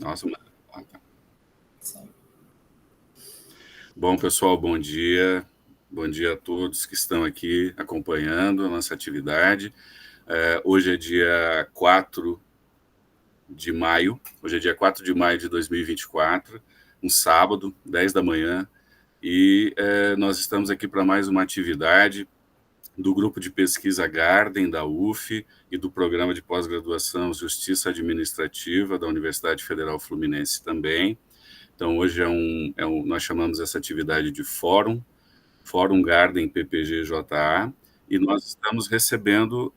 Nossa, bom, pessoal, bom dia. Bom dia a todos que estão aqui acompanhando a nossa atividade. Hoje é dia 4 de maio, hoje é dia 4 de maio de 2024, um sábado, 10 da manhã, e nós estamos aqui para mais uma atividade do Grupo de Pesquisa Garden, da UF, e do Programa de Pós-Graduação Justiça Administrativa da Universidade Federal Fluminense também. Então, hoje nós chamamos essa atividade de Fórum Garden PPG-JA, e nós estamos recebendo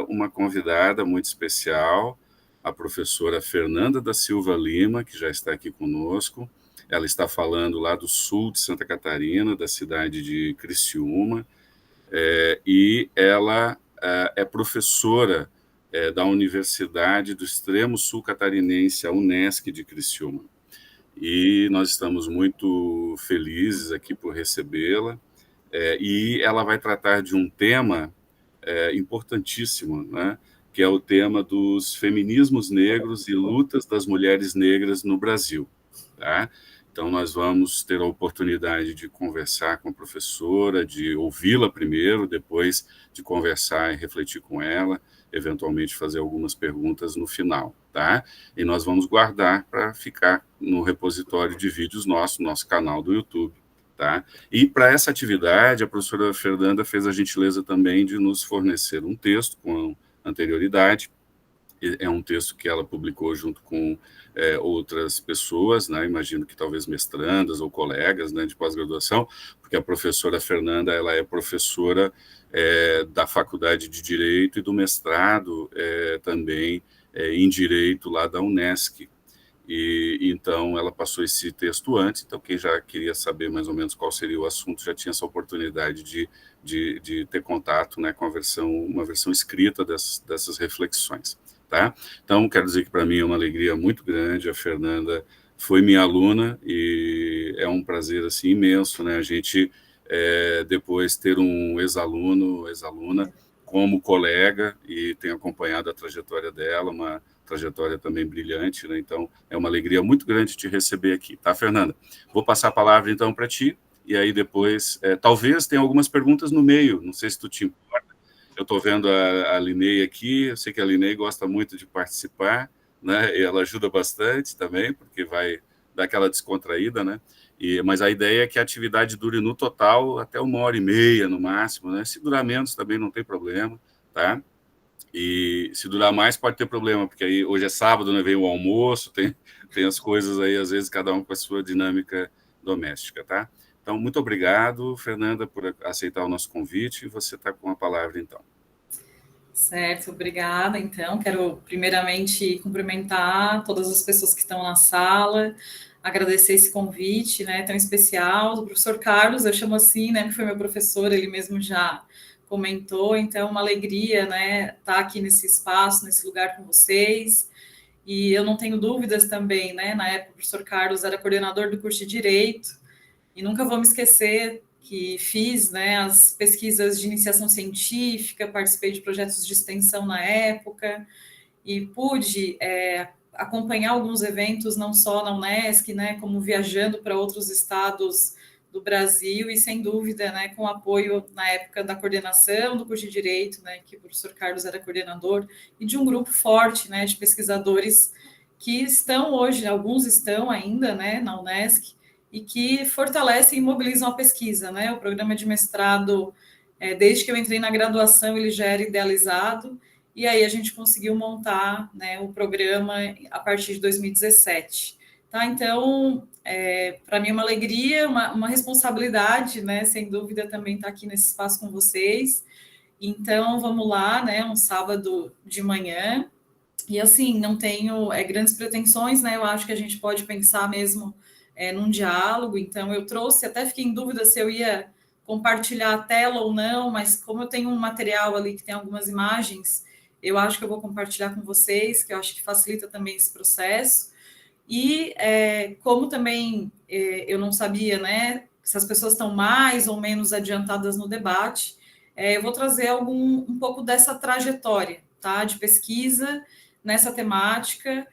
uma convidada muito especial, a professora Fernanda da Silva Lima, que já está aqui conosco. Ela está falando lá do sul de Santa Catarina, da cidade de Criciúma, e ela é professora da Universidade do Extremo Sul Catarinense, a Unesc de Criciúma. E nós estamos muito felizes aqui por recebê-la, e ela vai tratar de um tema importantíssimo, né, que é o tema dos feminismos negros e lutas das mulheres negras no Brasil. Tá? Então, nós vamos ter a oportunidade de conversar com a professora, de ouvi-la primeiro, depois de conversar e refletir com ela, eventualmente fazer algumas perguntas no final. Tá? E nós vamos guardar para ficar no repositório de vídeos nosso canal do YouTube. Tá? E para essa atividade, a professora Fernanda fez a gentileza também de nos fornecer um texto com anterioridade. É um texto que ela publicou junto com outras pessoas, né? Imagino que talvez mestrandas ou colegas, né, de pós-graduação, porque a professora Fernanda ela é professora da Faculdade de Direito e do mestrado também em Direito lá da Unesc. E então ela passou esse texto antes, então quem já queria saber mais ou menos qual seria o assunto já tinha essa oportunidade de ter contato, né, com uma versão escrita dessas reflexões. Tá? Então, quero dizer que para mim é uma alegria muito grande, a Fernanda foi minha aluna e é um prazer assim, imenso, né, a gente depois ter um ex-aluna como colega, e tenho acompanhado a trajetória dela, uma trajetória também brilhante, né? Então é uma alegria muito grande te receber aqui, tá, Fernanda? Vou passar a palavra então para ti, e aí depois, talvez tenha algumas perguntas no meio, não sei se tu te importa. Eu estou vendo a Linei aqui, eu sei que a Linei gosta muito de participar, né? E ela ajuda bastante também, porque vai dar aquela descontraída, né? Mas a ideia é que a atividade dure no total até 1h30 no máximo, né? Se durar menos também não tem problema, tá? E se durar mais pode ter problema, porque aí hoje é sábado, né? Vem o almoço, tem as coisas aí, às vezes cada um com a sua dinâmica doméstica, tá? Então, muito obrigado, Fernanda, por aceitar o nosso convite, e você está com a palavra, então. Certo, obrigada. Então, quero primeiramente cumprimentar todas as pessoas que estão na sala, agradecer esse convite, né, tão especial do professor Carlos, eu chamo assim, né, que foi meu professor, ele mesmo já comentou, então uma alegria, né, estar aqui nesse espaço, nesse lugar com vocês. E eu não tenho dúvidas também, né, na época o professor Carlos era coordenador do curso de Direito, e nunca vou me esquecer que fiz, né, as pesquisas de iniciação científica, participei de projetos de extensão na época, e pude acompanhar alguns eventos, não só na Unesc, né, como viajando para outros estados do Brasil, e sem dúvida, né, com apoio na época da coordenação do curso de Direito, né, que o professor Carlos era coordenador, e de um grupo forte, né, de pesquisadores que estão hoje, alguns estão ainda, né, na Unesc, e que fortalecem e mobilizam a pesquisa, né? O programa de mestrado, desde que eu entrei na graduação, ele já era idealizado, e aí a gente conseguiu montar, né, o programa a partir de 2017. Tá? Então, para mim é uma alegria, uma responsabilidade, né? Sem dúvida também estar aqui nesse espaço com vocês. Então, vamos lá, né? Um sábado de manhã. E assim, não tenho grandes pretensões, né? Eu acho que a gente pode pensar mesmo num diálogo. Então, eu trouxe, até fiquei em dúvida se eu ia compartilhar a tela ou não, mas como eu tenho um material ali que tem algumas imagens, eu acho que eu vou compartilhar com vocês, que eu acho que facilita também esse processo. E como também eu não sabia, né, se as pessoas estão mais ou menos adiantadas no debate, eu vou trazer um pouco dessa trajetória, tá, de pesquisa nessa temática,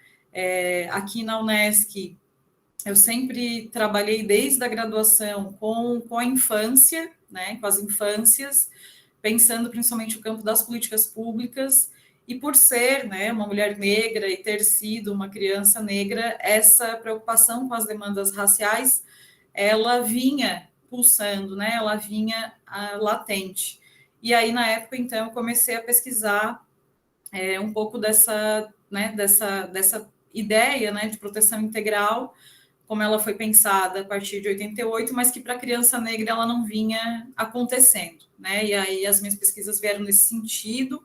Aqui na Unesc, eu sempre trabalhei desde a graduação com a infância, né, com as infâncias, pensando principalmente o campo das políticas públicas, e por ser, né, uma mulher negra e ter sido uma criança negra, essa preocupação com as demandas raciais, ela vinha pulsando, né, ela vinha latente. E aí, na época, então, eu comecei a pesquisar um pouco dessa ideia, né, de proteção integral, como ela foi pensada a partir de 88, mas que para a criança negra ela não vinha acontecendo, né? E aí as minhas pesquisas vieram nesse sentido,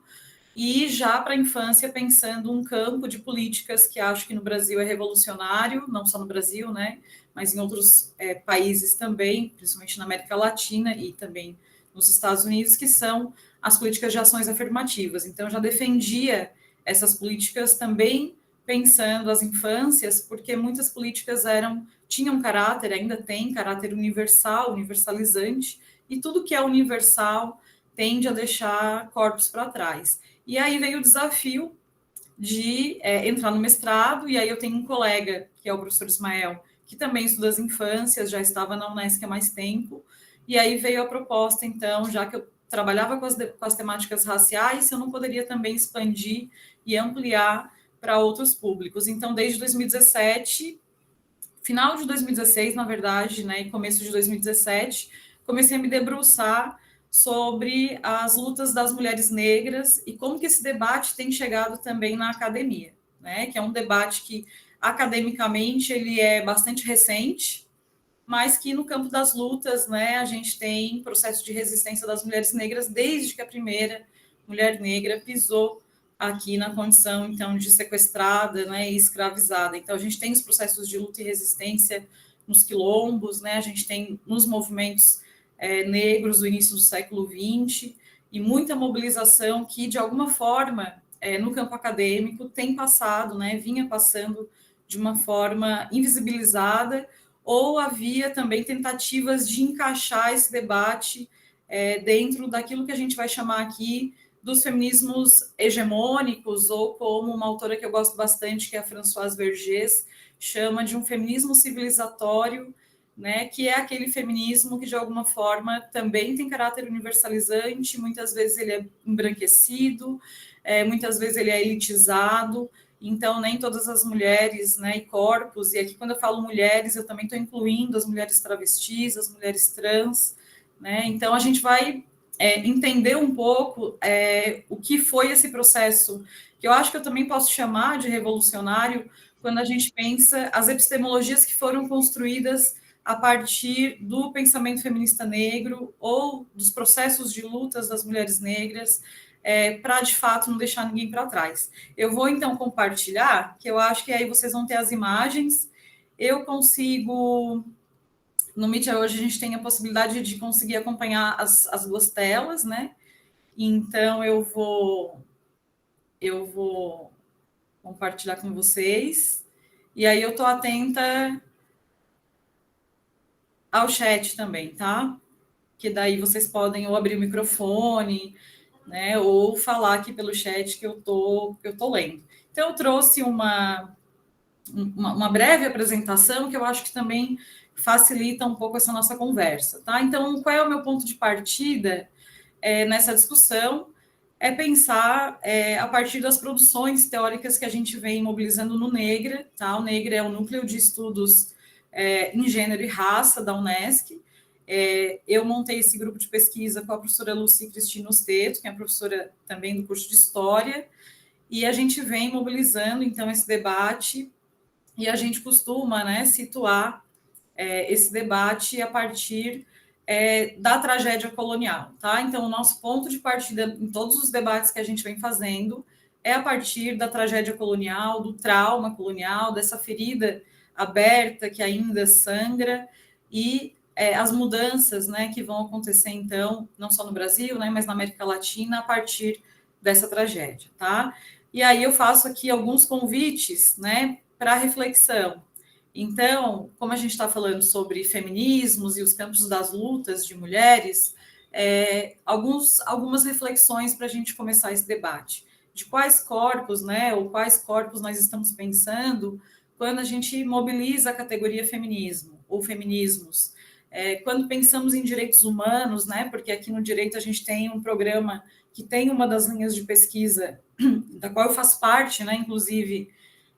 e já para a infância pensando um campo de políticas que acho que no Brasil é revolucionário, não só no Brasil, né? Mas em outros países também, principalmente na América Latina e também nos Estados Unidos, que são as políticas de ações afirmativas. Então, eu já defendia essas políticas também pensando as infâncias, porque muitas políticas tinham caráter, ainda tem caráter universal, universalizante, e tudo que é universal tende a deixar corpos para trás. E aí veio o desafio de entrar no mestrado, e aí eu tenho um colega, que é o professor Ismael, que também estuda as infâncias, já estava na Unesc há mais tempo, e aí veio a proposta, então, já que eu trabalhava com as temáticas raciais, se eu não poderia também expandir e ampliar para outros públicos. Então, desde 2017, final de 2016, na verdade, né, e começo de 2017, comecei a me debruçar sobre as lutas das mulheres negras e como que esse debate tem chegado também na academia, né, que é um debate que, academicamente, ele é bastante recente, mas que no campo das lutas, né, a gente tem processo de resistência das mulheres negras desde que a primeira mulher negra pisou aqui na condição, então, de sequestrada, né, e escravizada. Então, a gente tem os processos de luta e resistência nos quilombos, né, a gente tem nos movimentos negros do início do século XX, e muita mobilização que, de alguma forma, no campo acadêmico, tem passado, né, vinha passando de uma forma invisibilizada, ou havia também tentativas de encaixar esse debate dentro daquilo que a gente vai chamar aqui dos feminismos hegemônicos, ou como uma autora que eu gosto bastante, que é a Françoise Vergès, chama de um feminismo civilizatório, né, que é aquele feminismo que, de alguma forma, também tem caráter universalizante, muitas vezes ele é embranquecido, muitas vezes ele é elitizado, então nem todas as mulheres, né, e corpos, e aqui quando eu falo mulheres, eu também estou incluindo as mulheres travestis, as mulheres trans, né, então a gente vai entender um pouco o que foi esse processo, que eu acho que eu também posso chamar de revolucionário, quando a gente pensa as epistemologias que foram construídas a partir do pensamento feminista negro ou dos processos de lutas das mulheres negras, para, de fato, não deixar ninguém para trás. Eu vou, então, compartilhar, que eu acho que aí vocês vão ter as imagens. Eu consigo... No Meet hoje a gente tem a possibilidade de conseguir acompanhar as duas telas, né? Então, eu vou compartilhar com vocês. E aí eu estou atenta ao chat também, tá? Que daí vocês podem ou abrir o microfone, né, ou falar aqui pelo chat que eu tô lendo. Então, eu trouxe uma breve apresentação que eu acho que também facilita um pouco essa nossa conversa, tá? Então, qual é o meu ponto de partida nessa discussão? É pensar a partir das produções teóricas que a gente vem mobilizando no Negra, tá? O Negra é o Núcleo de Estudos em Gênero e Raça da Unesc. Eu montei esse grupo de pesquisa com a professora Lucy Cristina Osteto, que é professora também do curso de História, e a gente vem mobilizando, então, esse debate, e a gente costuma, né, situar esse debate a partir da tragédia colonial, tá? Então, o nosso ponto de partida em todos os debates que a gente vem fazendo é a partir da tragédia colonial, do trauma colonial, dessa ferida aberta que ainda sangra, e as mudanças, né, que vão acontecer, então, não só no Brasil, né, mas na América Latina, a partir dessa tragédia, tá? E aí eu faço aqui alguns convites, né, para reflexão. Então, como a gente está falando sobre feminismos e os campos das lutas de mulheres, algumas reflexões para a gente começar esse debate. de quais corpos, né, ou quais corpos nós estamos pensando quando a gente mobiliza a categoria feminismo ou feminismos. Quando pensamos em direitos humanos, né, porque aqui no direito a gente tem um programa que tem uma das linhas de pesquisa da qual eu faço parte, né, inclusive,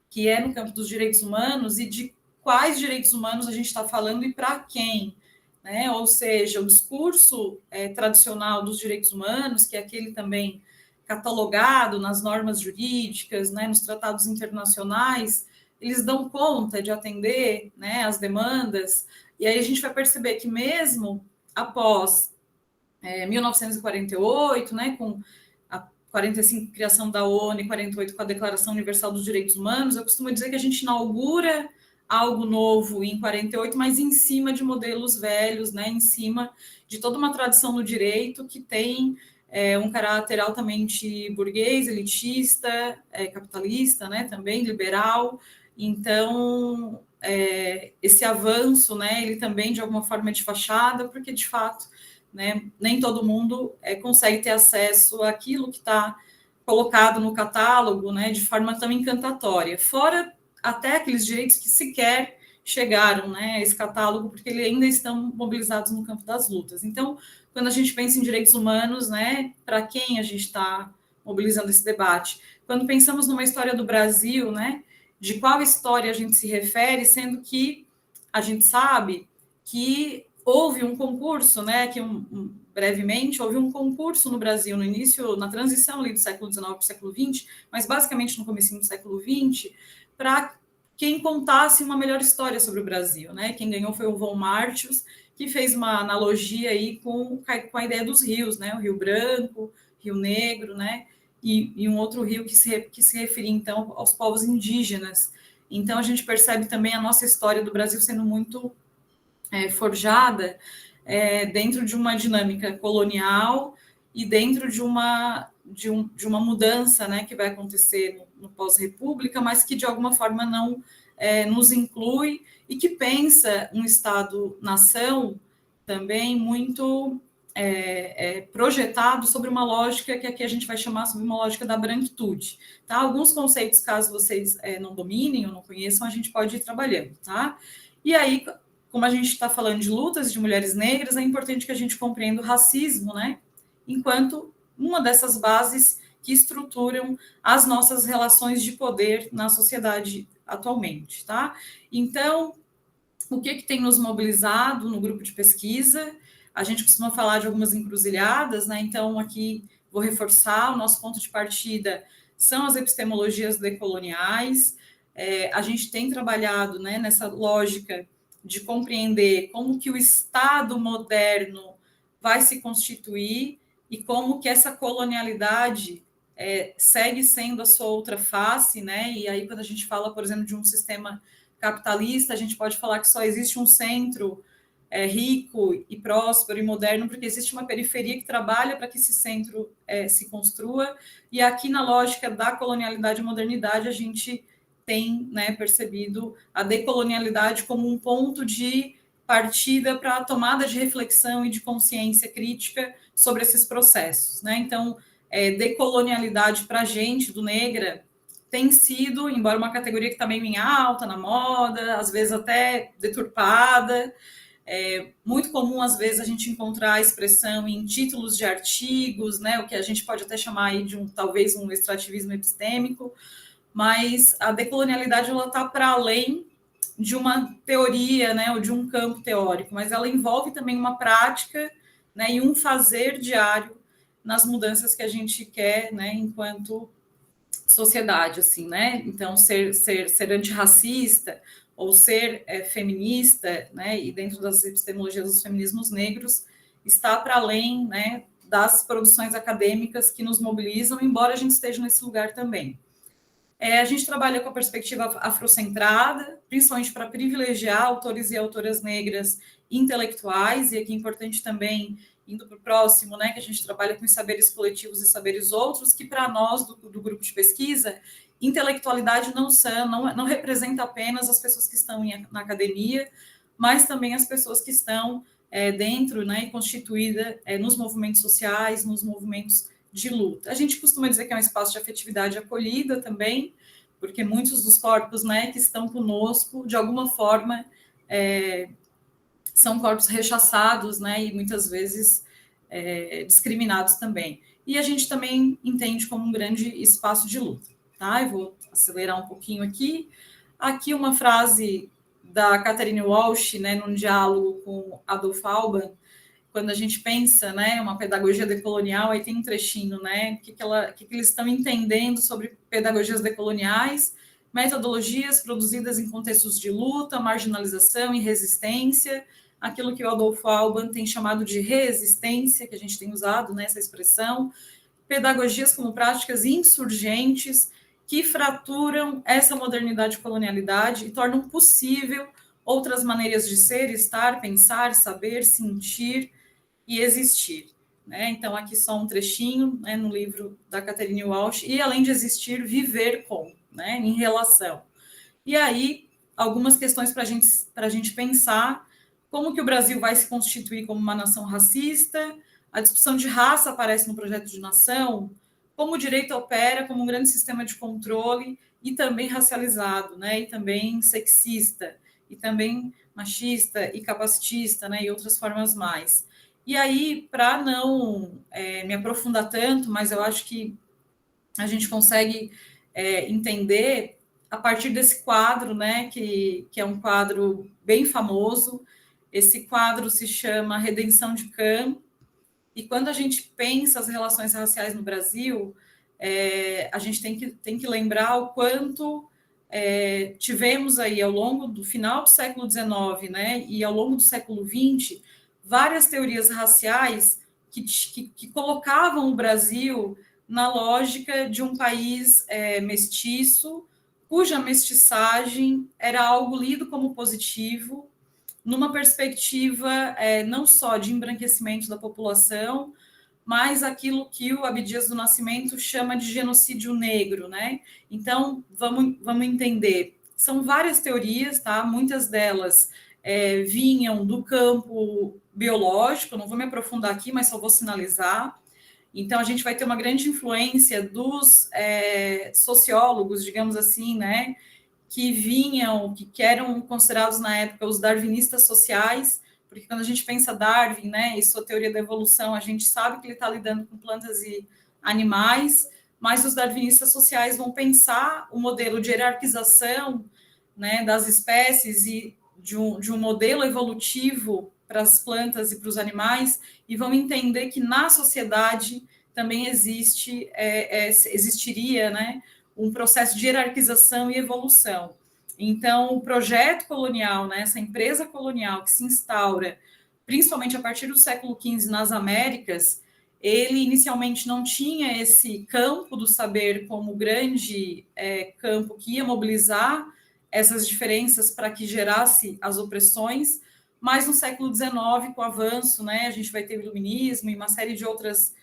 que é no campo dos direitos humanos, e de quais direitos humanos a gente está falando e para quem, né? Ou seja, o discurso tradicional dos direitos humanos, que é aquele também catalogado nas normas jurídicas, né, nos tratados internacionais, eles dão conta de atender, né, as demandas, e aí a gente vai perceber que mesmo após 1948, né, com a 45 criação da ONU e 48 com a Declaração Universal dos Direitos Humanos, eu costumo dizer que a gente inaugura algo novo em 48, mas em cima de modelos velhos, né, em cima de toda uma tradição no direito que tem um caráter altamente burguês, elitista, capitalista, né, também liberal. Então, esse avanço, né, ele também de alguma forma é de fachada, porque de fato, né, nem todo mundo consegue ter acesso àquilo que está colocado no catálogo, né, de forma tão encantatória. Fora até aqueles direitos que sequer chegaram, né, a esse catálogo, porque eles ainda estão mobilizados no campo das lutas. Então, quando a gente pensa em direitos humanos, né, para quem a gente está mobilizando esse debate? Quando pensamos numa história do Brasil, né, de qual história a gente se refere, sendo que a gente sabe que houve um concurso, né, que brevemente houve um concurso no Brasil no início, na transição ali do século XIX para o século XX, mas basicamente no comecinho do século XX, para quem contasse uma melhor história sobre o Brasil, né? Quem ganhou foi o Von Martius, que fez uma analogia aí com a ideia dos rios, né? O Rio Branco, Rio Negro, né? E um outro rio que se referia, então, aos povos indígenas. Então, a gente percebe também a nossa história do Brasil sendo muito forjada dentro de uma dinâmica colonial e dentro de uma mudança, né, que vai acontecer no pós-república, mas que de alguma forma não nos inclui e que pensa um Estado-nação também muito projetado sobre uma lógica que aqui a gente vai chamar sobre uma lógica da branquitude. Tá? Alguns conceitos, caso vocês não dominem ou não conheçam, a gente pode ir trabalhando. Tá? E aí, como a gente está falando de lutas de mulheres negras, é importante que a gente compreenda o racismo, né? Enquanto uma dessas bases que estruturam as nossas relações de poder na sociedade atualmente, tá? Então, o que tem nos mobilizado no grupo de pesquisa? A gente costuma falar de algumas encruzilhadas, né? Então, aqui vou reforçar, o nosso ponto de partida são as epistemologias decoloniais. A gente tem trabalhado, né, nessa lógica de compreender como que o Estado moderno vai se constituir e como que essa colonialidade segue sendo a sua outra face, né? E aí, quando a gente fala, por exemplo, de um sistema capitalista, a gente pode falar que só existe um centro rico e próspero e moderno, porque existe uma periferia que trabalha para que esse centro se construa, e aqui na lógica da colonialidade e modernidade a gente tem, né, percebido a decolonialidade como um ponto de partida para a tomada de reflexão e de consciência crítica sobre esses processos, né? Então, decolonialidade para a gente, do Negra, tem sido, embora uma categoria que está meio em alta, na moda, às vezes até deturpada, muito comum, às vezes, a gente encontrar a expressão em títulos de artigos, né, o que a gente pode até chamar aí de talvez um extrativismo epistêmico, mas a decolonialidade está para além de uma teoria, né, ou de um campo teórico, mas ela envolve também uma prática, né, e um fazer diário nas mudanças que a gente quer, né, enquanto sociedade, assim, né? Então, ser antirracista ou ser feminista, né, e dentro das epistemologias dos feminismos negros, está para além, né, das produções acadêmicas que nos mobilizam, embora a gente esteja nesse lugar também. A gente trabalha com a perspectiva afrocentrada, principalmente para privilegiar autores e autoras negras intelectuais, e aqui é importante também, indo para o próximo, né, que a gente trabalha com os saberes coletivos e saberes outros, que para nós, do grupo de pesquisa, intelectualidade não representa apenas as pessoas que estão na academia, mas também as pessoas que estão dentro, né, e constituída nos movimentos sociais, nos movimentos de luta. A gente costuma dizer que é um espaço de afetividade acolhida também, porque muitos dos corpos, né, que estão conosco, de alguma forma, são corpos rechaçados, né, e muitas vezes discriminados também. E a gente também entende como um grande espaço de luta, tá? Eu vou acelerar um pouquinho aqui. Aqui uma frase da Catherine Walsh, né, num diálogo com Adolf Alban, quando a gente pensa, né, uma pedagogia decolonial, aí tem um trechinho, né, que eles estão entendendo sobre pedagogias decoloniais, metodologias produzidas em contextos de luta, marginalização e resistência, aquilo que o Adolfo Alban tem chamado de resistência, que a gente tem usado nessa expressão, pedagogias como práticas insurgentes que fraturam essa modernidade e colonialidade e tornam possível outras maneiras de ser, estar, pensar, saber, sentir e existir. Né? Então, aqui só um trechinho, né, no livro da Catherine Walsh, e além de existir, viver com, né, em relação. E aí, algumas questões para a gente pensar como que o Brasil vai se constituir como uma nação racista, a discussão de raça aparece no projeto de nação, como o direito opera como um grande sistema de controle e também racializado, né, e também sexista, e também machista e capacitista, né, e outras formas mais. E aí, para não me aprofundar tanto, mas eu acho que a gente consegue entender a partir desse quadro, né, que é um quadro bem famoso. Esse quadro se chama Redenção de Cã, e quando a gente pensa as relações raciais no Brasil, a gente tem que lembrar o quanto tivemos aí ao longo do final do século XIX, né, e ao longo do século XX, várias teorias raciais que colocavam o Brasil na lógica de um país mestiço, cuja mestiçagem era algo lido como positivo, numa perspectiva não só de embranquecimento da população, mas aquilo que o Abdias do Nascimento chama de genocídio negro, né? Então, vamos entender. São várias teorias, tá? Muitas delas vinham do campo biológico, não vou me aprofundar aqui, mas só vou sinalizar. Então, a gente vai ter uma grande influência dos sociólogos, digamos assim, né? Que eram considerados na época os darwinistas sociais, porque quando a gente pensa Darwin, né, e sua teoria da evolução, a gente sabe que ele está lidando com plantas e animais, mas os darwinistas sociais vão pensar o modelo de hierarquização, né, das espécies e de um modelo evolutivo para as plantas e para os animais, e vão entender que na sociedade também existiria, né, um processo de hierarquização e evolução. Então, o projeto colonial, né, essa empresa colonial que se instaura, principalmente a partir do século XV nas Américas, ele inicialmente não tinha esse campo do saber como grande campo que ia mobilizar essas diferenças para que gerasse as opressões, mas no século XIX, com o avanço, né, a gente vai ter o iluminismo e uma série de outras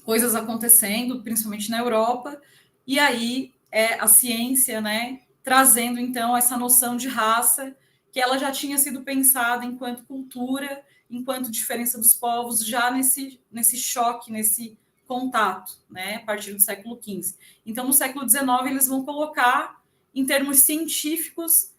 coisas acontecendo, principalmente na Europa, e aí a ciência, né, trazendo então essa noção de raça, que ela já tinha sido pensada enquanto cultura, enquanto diferença dos povos, já nesse choque, nesse contato, né, a partir do século XV. Então, no século XIX, eles vão colocar, em termos científicos,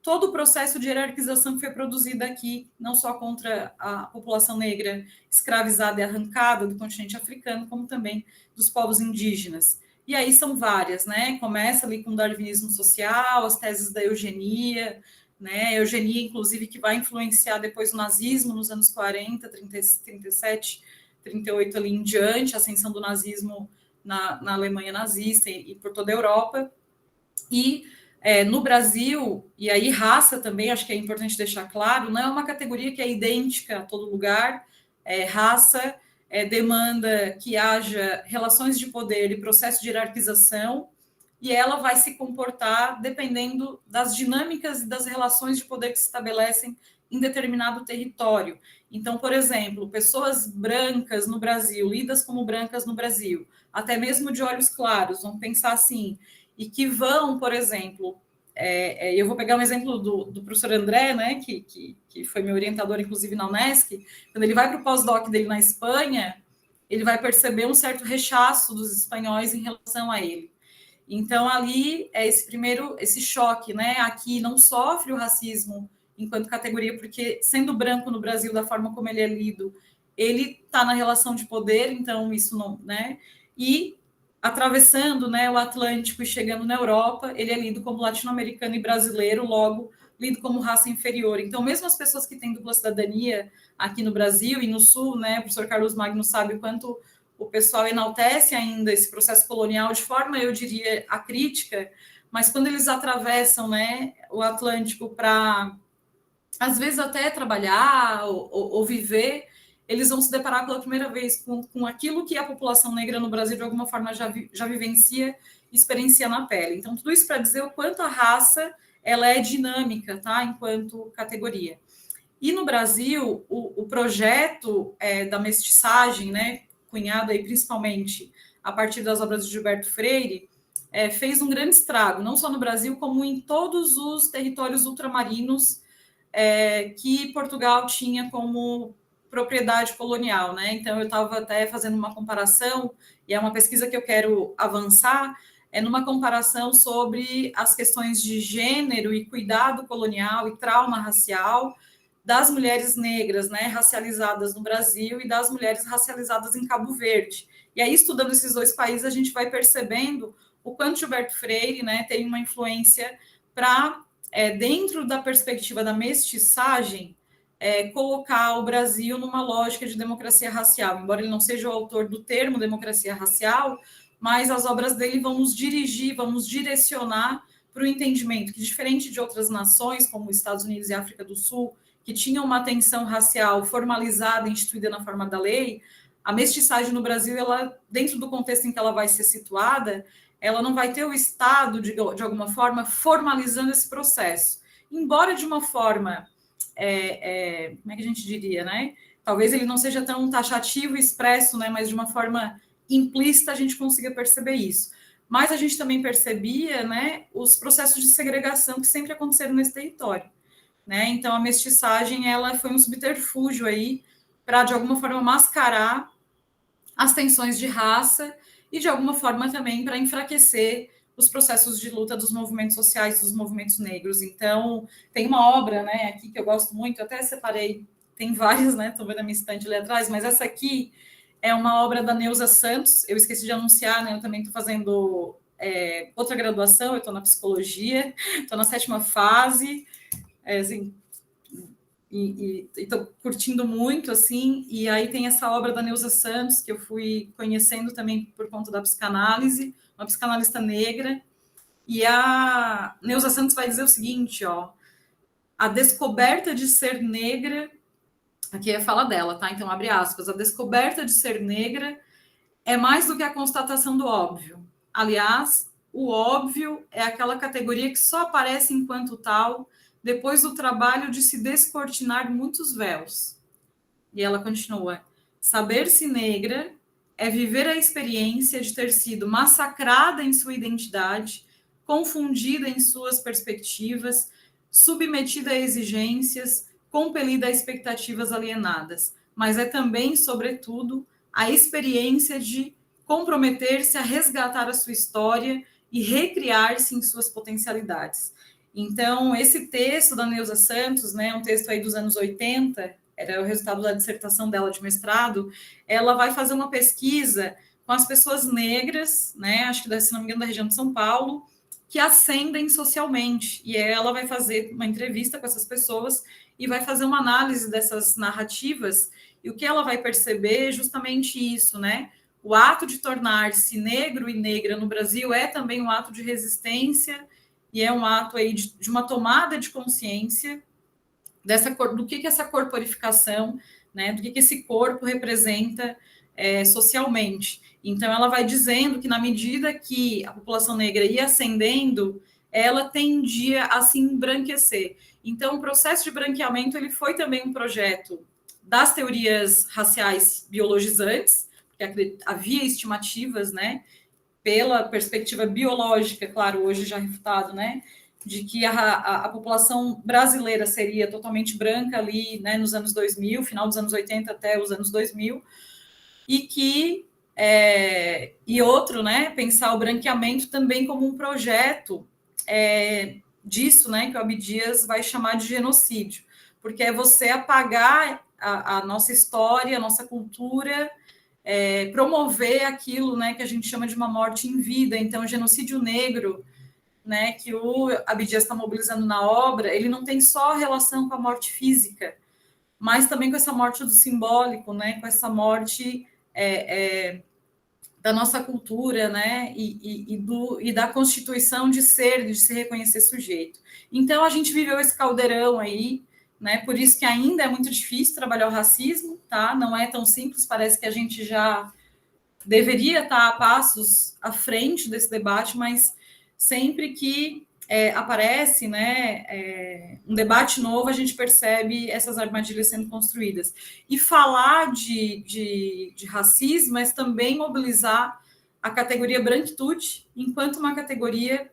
todo o processo de hierarquização que foi produzido aqui, não só contra a população negra escravizada e arrancada do continente africano, como também dos povos indígenas. E aí são várias, né? Começa ali com o darwinismo social, as teses da eugenia, né? A eugenia, inclusive, que vai influenciar depois o nazismo nos anos 40, 37, 38 ali em diante, a ascensão do nazismo na Alemanha nazista e por toda a Europa. E no Brasil, e aí raça também, acho que é importante deixar claro, não é uma categoria que é idêntica a todo lugar. Raça demanda que haja relações de poder e processo de hierarquização, e ela vai se comportar dependendo das dinâmicas e das relações de poder que se estabelecem em determinado território. Então, por exemplo, pessoas brancas no Brasil, lidas como brancas no Brasil, até mesmo de olhos claros, vamos pensar assim, e que vão, por exemplo, eu vou pegar um exemplo do professor André, né, que foi meu orientador, inclusive, na Unesc, quando ele vai para o pós-doc dele na Espanha, ele vai perceber um certo rechaço dos espanhóis em relação a ele. Então, ali é esse choque, né? Aqui não sofre o racismo enquanto categoria, porque sendo branco no Brasil, da forma como ele é lido, ele está na relação de poder, então isso não, né? E atravessando, né, o Atlântico e chegando na Europa, ele é lido como latino-americano e brasileiro, logo lido como raça inferior. Então, mesmo as pessoas que têm dupla cidadania aqui no Brasil e no Sul, né, o professor Carlos Magno sabe o quanto o pessoal enaltece ainda esse processo colonial de forma, eu diria, acrítica, mas quando eles atravessam, né, o Atlântico para, às vezes, até trabalhar ou viver, eles vão se deparar pela primeira vez com aquilo que a população negra no Brasil, de alguma forma, já vivencia e experiencia na pele. Então, tudo isso para dizer o quanto a raça ela é dinâmica, tá, enquanto categoria. E no Brasil, o projeto da mestiçagem, né, cunhado aí principalmente a partir das obras de Gilberto Freire, fez um grande estrago, não só no Brasil, como em todos os territórios ultramarinos que Portugal tinha como propriedade colonial, né? Então, eu estava até fazendo uma comparação, e é uma pesquisa que eu quero avançar, numa comparação sobre as questões de gênero e cuidado colonial e trauma racial das mulheres negras, né, racializadas no Brasil e das mulheres racializadas em Cabo Verde. E aí, estudando esses dois países, a gente vai percebendo o quanto Gilberto Freire, né, tem uma influência para, dentro da perspectiva da mestiçagem, colocar o Brasil numa lógica de democracia racial. Embora ele não seja o autor do termo democracia racial, mas as obras dele vão nos dirigir, vão nos direcionar para o entendimento que, diferente de outras nações, como os Estados Unidos e África do Sul, que tinham uma tensão racial formalizada, instituída na forma da lei, a mestiçagem no Brasil, ela, dentro do contexto em que ela vai ser situada, ela não vai ter o Estado, de alguma forma, formalizando esse processo. Embora de uma forma, como é que a gente diria, né? Talvez ele não seja tão taxativo e expresso, né? Mas de uma forma implícita a gente consiga perceber isso. Mas a gente também percebia, né, os processos de segregação que sempre aconteceram nesse território. Né? Então, a mestiçagem ela foi um subterfúgio aí para, de alguma forma, mascarar as tensões de raça e, de alguma forma, também para enfraquecer os processos de luta dos movimentos sociais, dos movimentos negros. Então, tem uma obra, né, aqui que eu gosto muito, eu até separei, tem várias, né, estou vendo a minha estante ali atrás, mas essa aqui é uma obra da Neuza Santos, eu esqueci de anunciar, né, eu também estou fazendo outra graduação, eu estou na psicologia, estou na 7ª fase, assim, e estou curtindo muito, assim, e aí tem essa obra da Neuza Santos, que eu fui conhecendo também por conta da psicanálise, uma psicanalista negra, e a Neuza Santos vai dizer o seguinte, ó, a descoberta de ser negra, aqui é a fala dela, tá? Então, abre aspas, a descoberta de ser negra é mais do que a constatação do óbvio. Aliás, o óbvio é aquela categoria que só aparece enquanto tal depois do trabalho de se descortinar muitos véus. E ela continua: saber-se negra é viver a experiência de ter sido massacrada em sua identidade, confundida em suas perspectivas, submetida a exigências, compelida a expectativas alienadas, mas é também, sobretudo, a experiência de comprometer-se a resgatar a sua história e recriar-se em suas potencialidades. Então, esse texto da Neuza Santos, né, um texto aí dos anos 80, era o resultado da dissertação dela de mestrado, ela vai fazer uma pesquisa com as pessoas negras, né, acho que, se não me engano, da região de São Paulo, que ascendem socialmente. E ela vai fazer uma entrevista com essas pessoas e vai fazer uma análise dessas narrativas, e o que ela vai perceber é justamente isso, né? O ato de tornar-se negro e negra no Brasil é também um ato de resistência e é um ato aí de uma tomada de consciência do que essa corporificação, né, do que esse corpo representa socialmente. Então, ela vai dizendo que, na medida que a população negra ia ascendendo, ela tendia a se embranquecer. Então, o processo de branqueamento ele foi também um projeto das teorias raciais biologizantes, porque havia estimativas, né, pela perspectiva biológica, claro, hoje já refutado, né, de que a população brasileira seria totalmente branca ali, né, nos anos 2000, final dos anos 80 até os anos 2000, e outro, né, pensar o branqueamento também como um projeto disso, né, que o Abdias vai chamar de genocídio, porque é você apagar a nossa história, a nossa cultura, promover aquilo, né, que a gente chama de uma morte em vida. Então, o genocídio negro, né, que o Abdias está mobilizando na obra, ele não tem só relação com a morte física, mas também com essa morte do simbólico, né, com essa morte da nossa cultura, né, e da constituição de ser, de se reconhecer sujeito. Então, a gente viveu esse caldeirão aí, né, por isso que ainda é muito difícil trabalhar o racismo, tá? Não é tão simples, parece que a gente já deveria estar a passos à frente desse debate, mas sempre que aparece, né, um debate novo, a gente percebe essas armadilhas sendo construídas. E falar de racismo é também mobilizar a categoria branquitude enquanto uma categoria,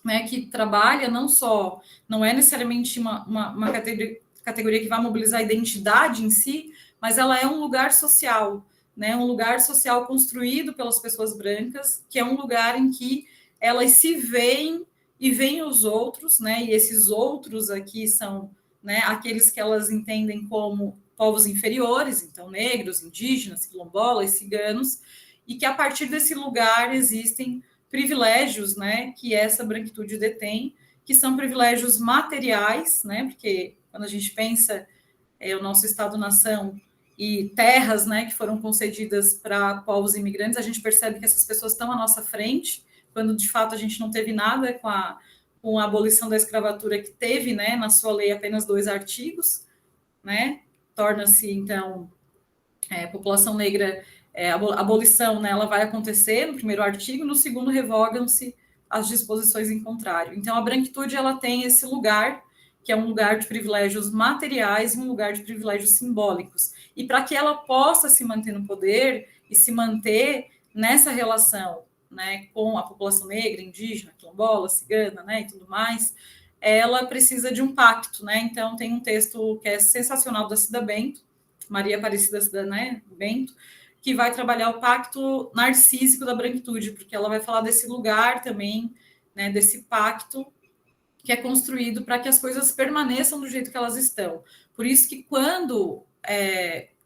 né, que trabalha não é necessariamente uma categoria que vai mobilizar a identidade em si, mas ela é um lugar social, né, um lugar social construído pelas pessoas brancas, que é um lugar em que elas se veem e veem os outros, né, e esses outros aqui são, né, aqueles que elas entendem como povos inferiores, então negros, indígenas, quilombolas, ciganos, e que a partir desse lugar existem privilégios, né, que essa branquitude detém, que são privilégios materiais, né, porque quando a gente pensa o nosso Estado-nação e terras, né, que foram concedidas para povos imigrantes, a gente percebe que essas pessoas estão à nossa frente, quando de fato a gente não teve nada com a abolição da escravatura, que teve, né, na sua lei apenas 2 artigos, né, torna-se então população negra, a abolição, né, ela vai acontecer no primeiro artigo, no segundo revogam-se as disposições em contrário. Então, a branquitude ela tem esse lugar, que é um lugar de privilégios materiais e um lugar de privilégios simbólicos. E para que ela possa se manter no poder e se manter nessa relação, né, com a população negra, indígena, quilombola, cigana, né, e tudo mais, ela precisa de um pacto, né? Então, tem um texto que é sensacional da Cida Bento, Maria Aparecida Cida, né, Bento, que vai trabalhar o pacto narcísico da branquitude, porque ela vai falar desse lugar também, né, desse pacto que é construído para que as coisas permaneçam do jeito que elas estão. Por isso que quando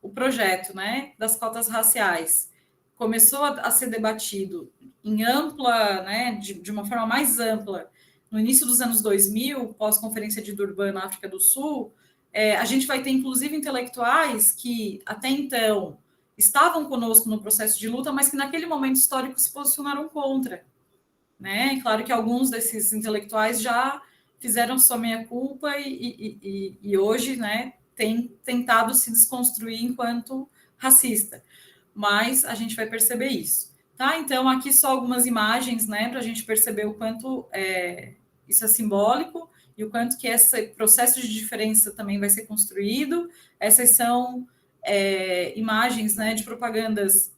o projeto, né, das cotas raciais começou a ser debatido em ampla, né, de uma forma mais ampla, no início dos anos 2000, pós-conferência de Durban na África do Sul, a gente vai ter, inclusive, intelectuais que, até então, estavam conosco no processo de luta, mas que, naquele momento histórico, se posicionaram contra. Né? Claro que alguns desses intelectuais já fizeram sua meia-culpa e hoje, né, têm tentado se desconstruir enquanto racista. Mas a gente vai perceber isso. Tá? Então, aqui só algumas imagens, né, para a gente perceber o quanto isso é simbólico e o quanto que esse processo de diferença também vai ser construído. Essas são imagens, né, de propagandas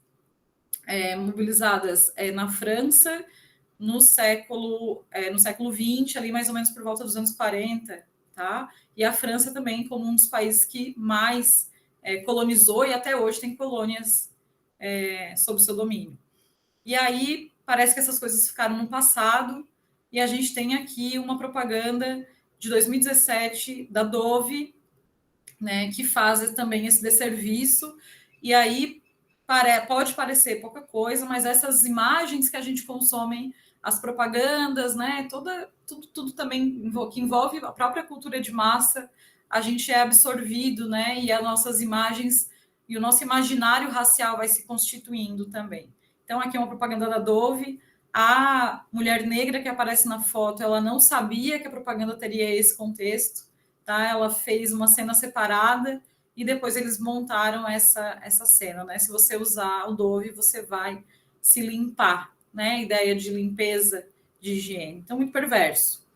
mobilizadas na França no século XX, ali mais ou menos por volta dos anos 40, tá? E a França também como um dos países que mais colonizou e até hoje tem colônias sob seu domínio. E aí parece que essas coisas ficaram no passado e a gente tem aqui uma propaganda de 2017 da Dove, né, que faz também esse desserviço. E aí pode parecer pouca coisa, mas essas imagens que a gente consome, as propagandas, né, tudo também que envolve a própria cultura de massa, a gente é absorvido, né, e as nossas imagens e o nosso imaginário racial vai se constituindo também. Então, aqui é uma propaganda da Dove. A mulher negra que aparece na foto, ela não sabia que a propaganda teria esse contexto, tá? Ela fez uma cena separada e depois eles montaram essa cena, né? Se você usar o Dove, você vai se limpar, né? Ideia de limpeza, de higiene. Então, muito perverso.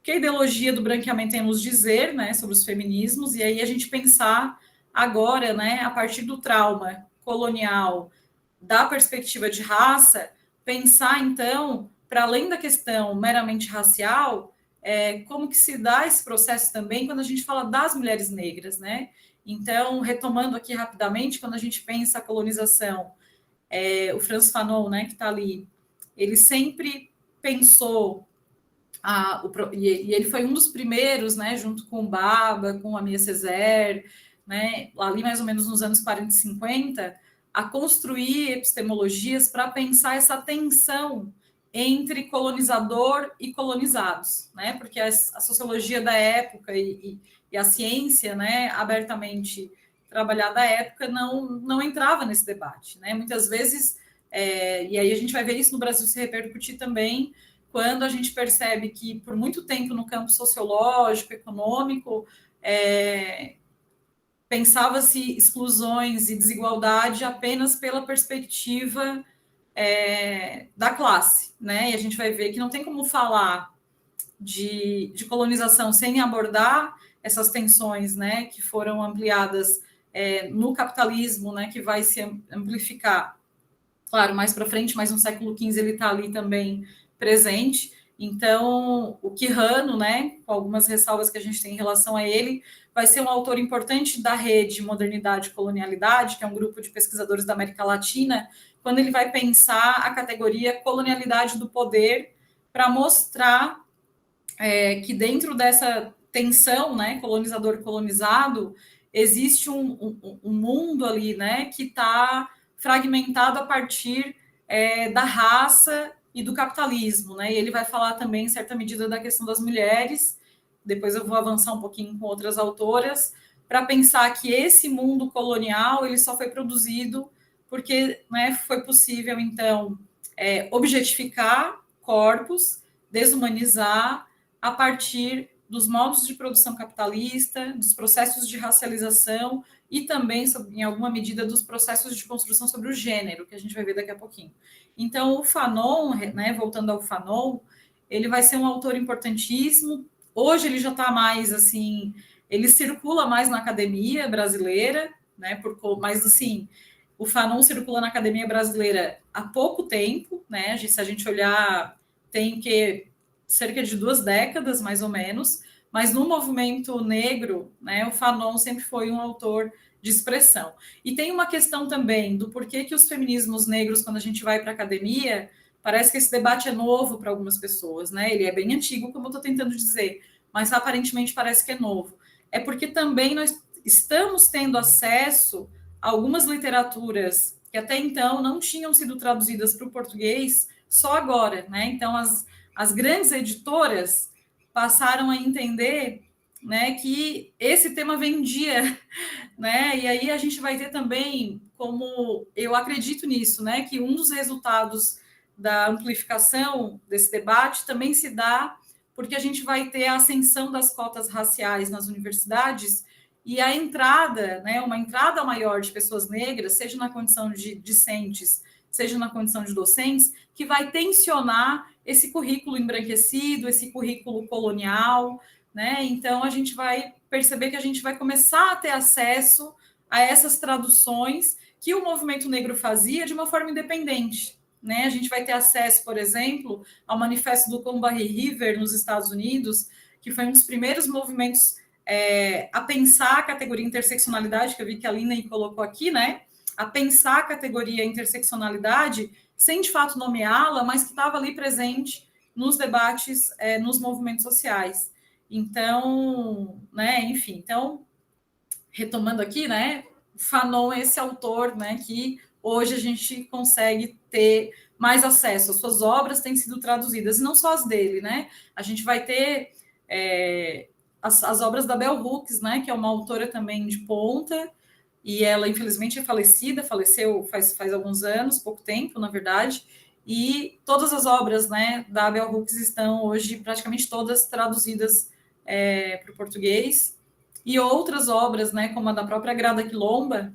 O que a ideologia do branqueamento tem a nos dizer, né, sobre os feminismos, e aí a gente pensar agora, né, a partir do trauma colonial, da perspectiva de raça, pensar, então, para além da questão meramente racial, como que se dá esse processo também quando a gente fala das mulheres negras, né? Então, retomando aqui rapidamente, quando a gente pensa a colonização, o Frantz Fanon, né, que está ali, ele sempre pensou, e ele foi um dos primeiros, né, junto com o Baba, com a Mia Césaire, né, ali mais ou menos nos anos 40 e 50, a construir epistemologias para pensar essa tensão entre colonizador e colonizados, né, porque a sociologia da época e a ciência, né, abertamente trabalhada à época, não entrava nesse debate, né, muitas vezes, e aí a gente vai ver isso no Brasil se repercutir também, quando a gente percebe que, por muito tempo no campo sociológico, econômico, pensava-se exclusões e desigualdade apenas pela perspectiva da classe, né? E a gente vai ver que não tem como falar de colonização sem abordar essas tensões, né, que foram ampliadas no capitalismo, né, que vai se amplificar, claro, mais para frente, mas no século XV ele está ali também presente. Então, o Quijano, né, com algumas ressalvas que a gente tem em relação a ele, vai ser um autor importante da rede Modernidade e Colonialidade, que é um grupo de pesquisadores da América Latina, quando ele vai pensar a categoria colonialidade do poder para mostrar que dentro dessa tensão, né, colonizador-colonizado, existe um mundo ali, né, que está fragmentado a partir da raça e do capitalismo, né? E ele vai falar também, em certa medida, da questão das mulheres. Depois eu vou avançar um pouquinho com outras autoras para pensar que esse mundo colonial ele só foi produzido porque, né, foi possível então objetificar corpos, desumanizar a partir dos modos de produção capitalista, dos processos de racialização e também, em alguma medida, dos processos de construção sobre o gênero, que a gente vai ver daqui a pouquinho. Então, o Fanon, né, voltando ao Fanon, ele vai ser um autor importantíssimo. Hoje ele já está mais, assim, ele circula mais na academia brasileira, né, mas, assim, o Fanon circula na academia brasileira há pouco tempo, né, se a gente olhar, tem que cerca de 2 décadas, mais ou menos, mas no movimento negro, né, o Fanon sempre foi um autor de expressão. E tem uma questão também do porquê que os feminismos negros, quando a gente vai para a academia, parece que esse debate é novo para algumas pessoas, né? Ele é bem antigo, como eu estou tentando dizer, mas aparentemente parece que é novo. É porque também nós estamos tendo acesso a algumas literaturas que até então não tinham sido traduzidas para o português só agora, né? Então, as grandes editoras passaram a entender, né, que esse tema vendia, né? E aí a gente vai ter também, como eu acredito nisso, né, que um dos resultados da amplificação desse debate também se dá porque a gente vai ter a ascensão das cotas raciais nas universidades e a entrada, né, uma entrada maior de pessoas negras, seja na condição de discentes, seja na condição de docentes, que vai tensionar esse currículo embranquecido, esse currículo colonial, né? Então a gente vai perceber que a gente vai começar a ter acesso a essas traduções que o movimento negro fazia de uma forma independente, né? A gente vai ter acesso, por exemplo, ao manifesto do Combahee River nos Estados Unidos, que foi um dos primeiros movimentos a pensar a categoria interseccionalidade, que eu vi que a Lina colocou aqui, né? A pensar a categoria interseccionalidade sem de fato nomeá-la, mas que estava ali presente nos debates, nos movimentos sociais. Então, né, enfim, então, retomando aqui, né, Fanon é esse autor, né, que hoje a gente consegue ter mais acesso. As suas obras têm sido traduzidas, e não só as dele, né? A gente vai ter as obras da Bell Hooks, né, que é uma autora também de ponta, e ela, infelizmente, é falecida, faleceu faz alguns anos, pouco tempo, na verdade, e todas as obras, né, da Bell Hooks estão hoje praticamente todas traduzidas para o português, e outras obras, né, como a da própria Grada Quilomba,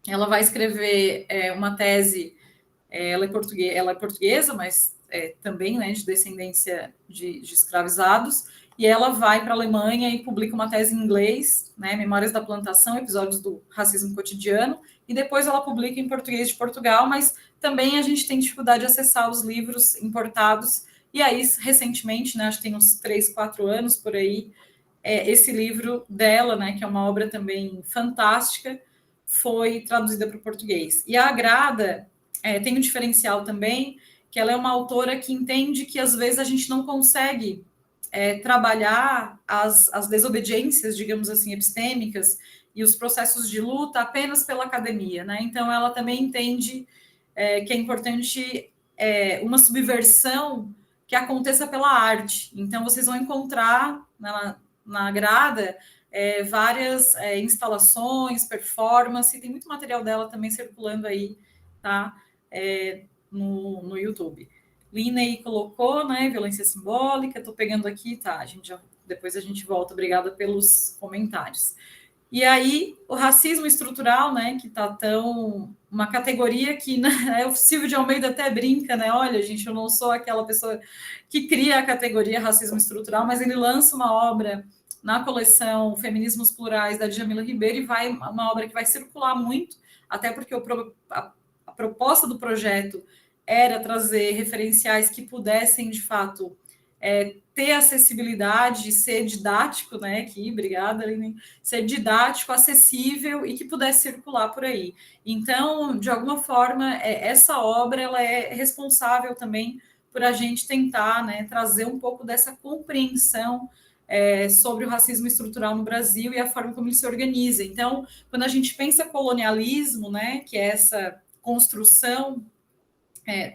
ela vai escrever uma tese, ela é portuguesa, mas também, né, de descendência de escravizados, e ela vai para a Alemanha e publica uma tese em inglês, né, Memórias da Plantação, Episódios do Racismo Cotidiano, e depois ela publica em português de Portugal, mas também a gente tem dificuldade de acessar os livros importados, e aí, recentemente, né, acho que tem uns 3, 4 anos por aí, esse livro dela, né, que é uma obra também fantástica, foi traduzida para o português. E a Grada tem um diferencial também, que ela é uma autora que entende que às vezes a gente não consegue trabalhar as desobediências, digamos assim, epistêmicas e os processos de luta apenas pela academia, né? Então ela também entende que é importante uma subversão que aconteça pela arte. Então vocês vão encontrar na Grada várias instalações, performance, tem muito material dela também circulando aí, tá? No YouTube. Linney colocou, né, violência simbólica, estou pegando aqui, tá, depois a gente volta, obrigada pelos comentários. E aí, o racismo estrutural, né, que tá uma categoria que, né, o Silvio de Almeida até brinca, né, olha, gente, eu não sou aquela pessoa que cria a categoria racismo estrutural, mas ele lança uma obra na coleção Feminismos Plurais, da Djamila Ribeiro, e uma obra que vai circular muito, até porque a proposta do projeto era trazer referenciais que pudessem, de fato, ter acessibilidade, ser didático, né? Aqui, obrigada, Aline, ser didático, acessível e que pudesse circular por aí. Então, de alguma forma, essa obra ela é responsável também por a gente tentar, né, trazer um pouco dessa compreensão sobre o racismo estrutural no Brasil e a forma como ele se organiza. Então, quando a gente pensa colonialismo, né, que é essa construção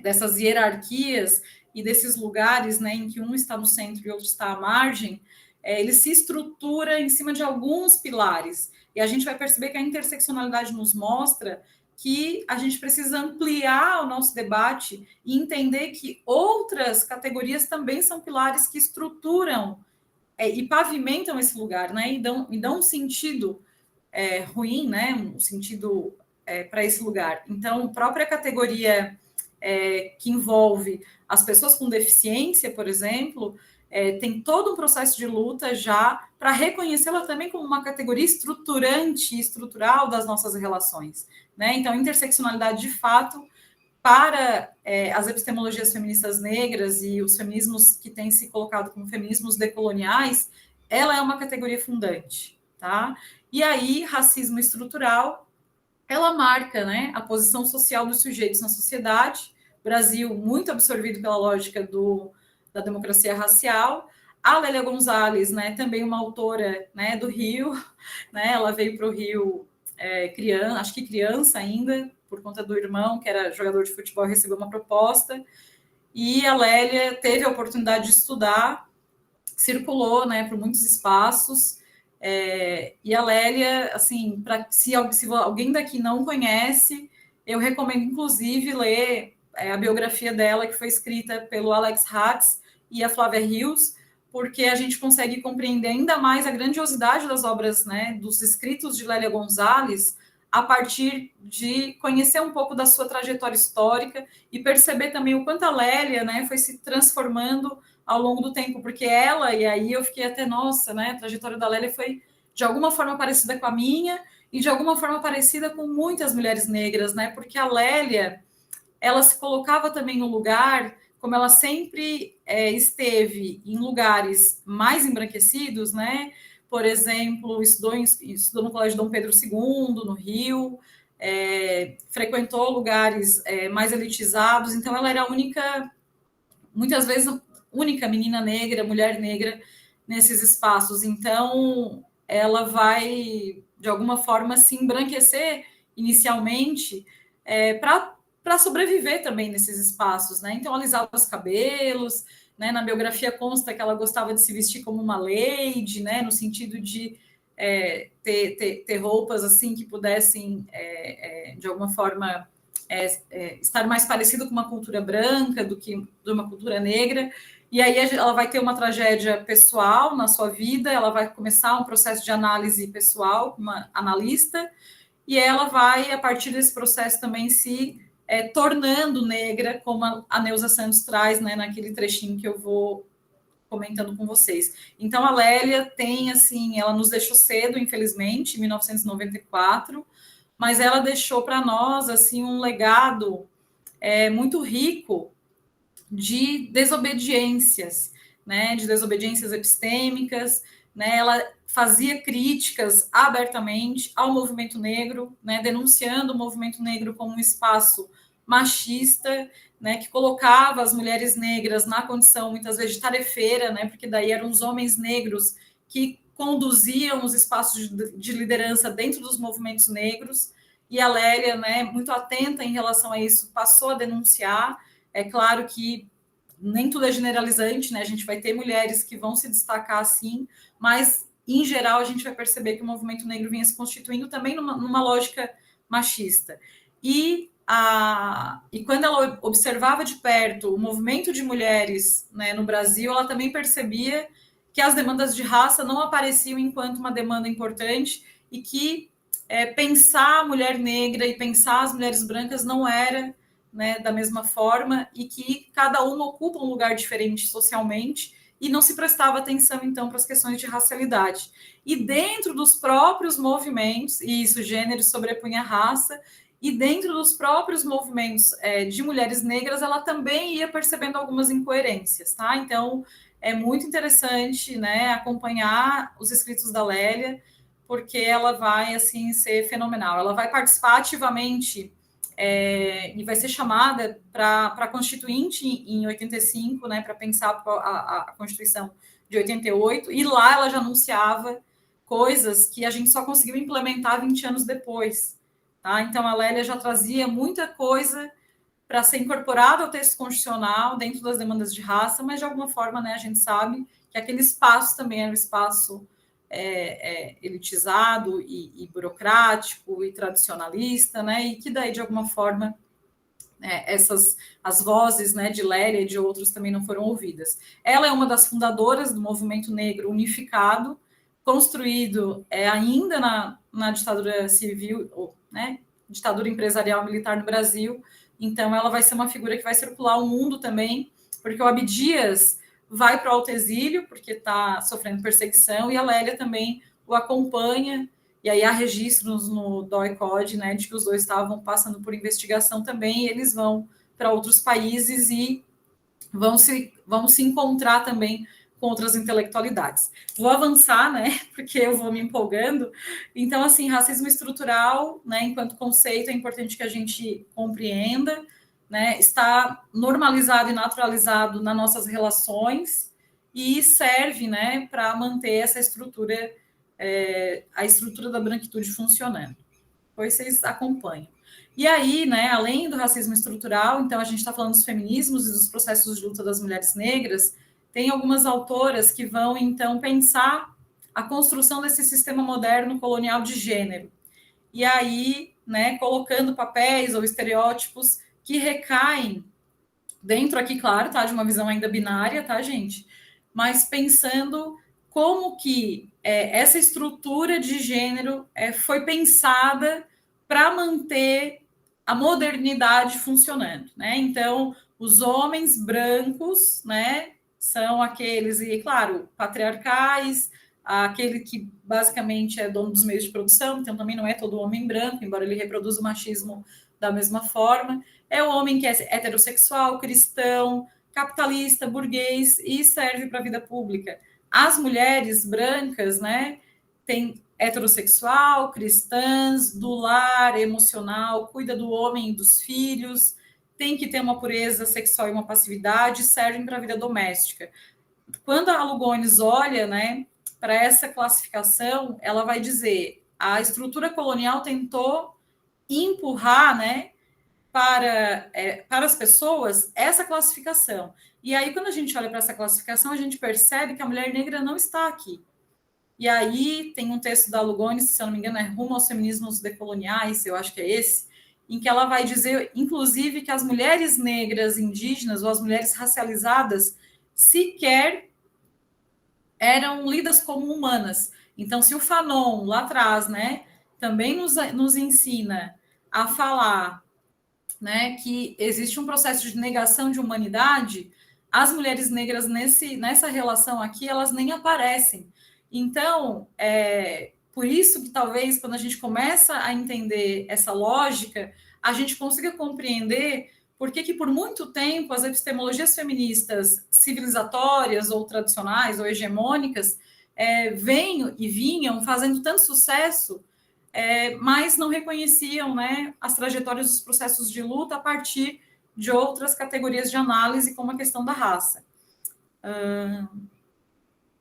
dessas hierarquias e desses lugares, né, em que um está no centro e outro está à margem, ele se estrutura em cima de alguns pilares. E a gente vai perceber que a interseccionalidade nos mostra que a gente precisa ampliar o nosso debate e entender que outras categorias também são pilares que estruturam e pavimentam esse lugar, né, e dão um sentido ruim, né, um sentido para esse lugar. Então, a própria categoria que envolve as pessoas com deficiência, por exemplo, tem todo um processo de luta já para reconhecê-la também como uma categoria estruturante e estrutural das nossas relações, né? Então, a interseccionalidade, de fato, para as epistemologias feministas negras e os feminismos que têm se colocado como feminismos decoloniais, ela é uma categoria fundante, tá? E aí, racismo estrutural, ela marca, né, a posição social dos sujeitos na sociedade. Brasil muito absorvido pela lógica da democracia racial. A Lélia Gonzalez, né, também uma autora, né, do Rio, né, ela veio para o Rio criança, acho que criança ainda, por conta do irmão, que era jogador de futebol, recebeu uma proposta, e a Lélia teve a oportunidade de estudar, circulou, né, por muitos espaços, e a Lélia, assim, se alguém daqui não conhece, eu recomendo, inclusive, ler a biografia dela, que foi escrita pelo Alex Hatz e a Flávia Rios, porque a gente consegue compreender ainda mais a grandiosidade das obras, né, dos escritos de Lélia Gonzalez, a partir de conhecer um pouco da sua trajetória histórica e perceber também o quanto a Lélia, né, foi se transformando ao longo do tempo, porque ela, e aí eu fiquei até, nossa, né, a trajetória da Lélia foi de alguma forma parecida com a minha e de alguma forma parecida com muitas mulheres negras, né, porque a Lélia, ela se colocava também no lugar, como ela sempre esteve em lugares mais embranquecidos, né, por exemplo, estudou no Colégio Dom Pedro II, no Rio, frequentou lugares mais elitizados, então ela era a única, muitas vezes, única menina negra, mulher negra nesses espaços. Então, ela vai, de alguma forma, se embranquecer inicialmente para sobreviver também nesses espaços, né? Então, alisava os cabelos, né? Na biografia consta que ela gostava de se vestir como uma lady, né? No sentido de ter roupas assim que pudessem, de alguma forma, estar mais parecido com uma cultura branca do que de uma cultura negra. E aí ela vai ter uma tragédia pessoal na sua vida, ela vai começar um processo de análise pessoal, uma analista, e ela vai, a partir desse processo, também se tornando negra, como a Neuza Santos traz, né, naquele trechinho que eu vou comentando com vocês. Então, a Lélia tem, assim, ela nos deixou cedo, infelizmente, em 1994, mas ela deixou para nós, assim, um legado muito rico de desobediências, né, de desobediências epistêmicas, né, ela fazia críticas abertamente ao movimento negro, né, denunciando o movimento negro como um espaço machista, né, que colocava as mulheres negras na condição, muitas vezes, de tarefeira, né, porque daí eram os homens negros que conduziam os espaços de liderança dentro dos movimentos negros, e a Lélia, né, muito atenta em relação a isso, passou a denunciar. É claro que nem tudo é generalizante, né? A gente vai ter mulheres que vão se destacar assim, mas em geral a gente vai perceber que o movimento negro vinha se constituindo também numa lógica machista. E quando ela observava de perto o movimento de mulheres, né, no Brasil, ela também percebia que as demandas de raça não apareciam enquanto uma demanda importante e que pensar a mulher negra e pensar as mulheres brancas não era, né, da mesma forma, e que cada uma ocupa um lugar diferente socialmente e não se prestava atenção, então, para as questões de racialidade. E dentro dos próprios movimentos, e isso, gênero sobrepunha raça, e dentro dos próprios movimentos de mulheres negras, ela também ia percebendo algumas incoerências, tá? Então, é muito interessante, né, acompanhar os escritos da Lélia, porque ela vai, assim, ser fenomenal. Ela vai participar ativamente e vai ser chamada para Constituinte em 85, né, para pensar a Constituição de 88, e lá ela já anunciava coisas que a gente só conseguiu implementar 20 anos depois. Tá? Então, a Lélia já trazia muita coisa para ser incorporada ao texto constitucional dentro das demandas de raça, mas, de alguma forma, né, a gente sabe que aquele espaço também era um espaço elitizado e burocrático e tradicionalista, né, e que daí, de alguma forma, as vozes, né, de Lélia e de outros também não foram ouvidas. Ela é uma das fundadoras do movimento negro unificado, construído ainda na ditadura civil, né, ditadura empresarial militar no Brasil. Então, ela vai ser uma figura que vai circular o mundo também, porque o Abdias vai para o alto exílio, porque está sofrendo perseguição, e a Lélia também o acompanha, e aí há registros no DOI-CODE, né, de que os dois estavam passando por investigação também, e eles vão para outros países e vão se encontrar também com outras intelectualidades. Vou avançar, né, porque eu vou me empolgando. Então, assim, racismo estrutural, né, enquanto conceito, é importante que a gente compreenda, né, está normalizado e naturalizado nas nossas relações e serve, né, para manter essa estrutura, a estrutura da branquitude funcionando. Depois vocês acompanham. E aí, né, além do racismo estrutural, então a gente está falando dos feminismos e dos processos de luta das mulheres negras, tem algumas autoras que vão, então, pensar a construção desse sistema moderno colonial de gênero. E aí, né, colocando papéis ou estereótipos que recaem dentro aqui, claro, tá, de uma visão ainda binária, tá, gente? Mas pensando como que essa estrutura de gênero foi pensada para manter a modernidade funcionando, né? Então, os homens brancos, né, são aqueles, e claro, patriarcais, aquele que basicamente é dono dos meios de produção, então também não é todo homem branco, embora ele reproduza o machismo da mesma forma. É o homem que é heterossexual, cristão, capitalista, burguês e serve para a vida pública. As mulheres brancas, né, tem heterossexual, cristãs, do lar, emocional, cuida do homem e dos filhos, tem que ter uma pureza sexual e uma passividade, servem para a vida doméstica. Quando a Lugones olha, né, para essa classificação, ela vai dizer: a estrutura colonial tentou empurrar, né, para as pessoas essa classificação. E aí, quando a gente olha para essa classificação, a gente percebe que a mulher negra não está aqui. E aí tem um texto da Lugones, se eu não me engano, é Rumo aos Feminismos Decoloniais, eu acho que é esse, em que ela vai dizer, inclusive, que as mulheres negras indígenas ou as mulheres racializadas sequer eram lidas como humanas. Então, se o Fanon, lá atrás, né, também nos ensina a falar, né, que existe um processo de negação de humanidade, as mulheres negras nessa relação aqui, elas nem aparecem. Então, por isso que talvez quando a gente começa a entender essa lógica, a gente consiga compreender por que por muito tempo as epistemologias feministas civilizatórias ou tradicionais ou hegemônicas vêm e vinham fazendo tanto sucesso, mas não reconheciam, né, as trajetórias dos processos de luta a partir de outras categorias de análise, como a questão da raça.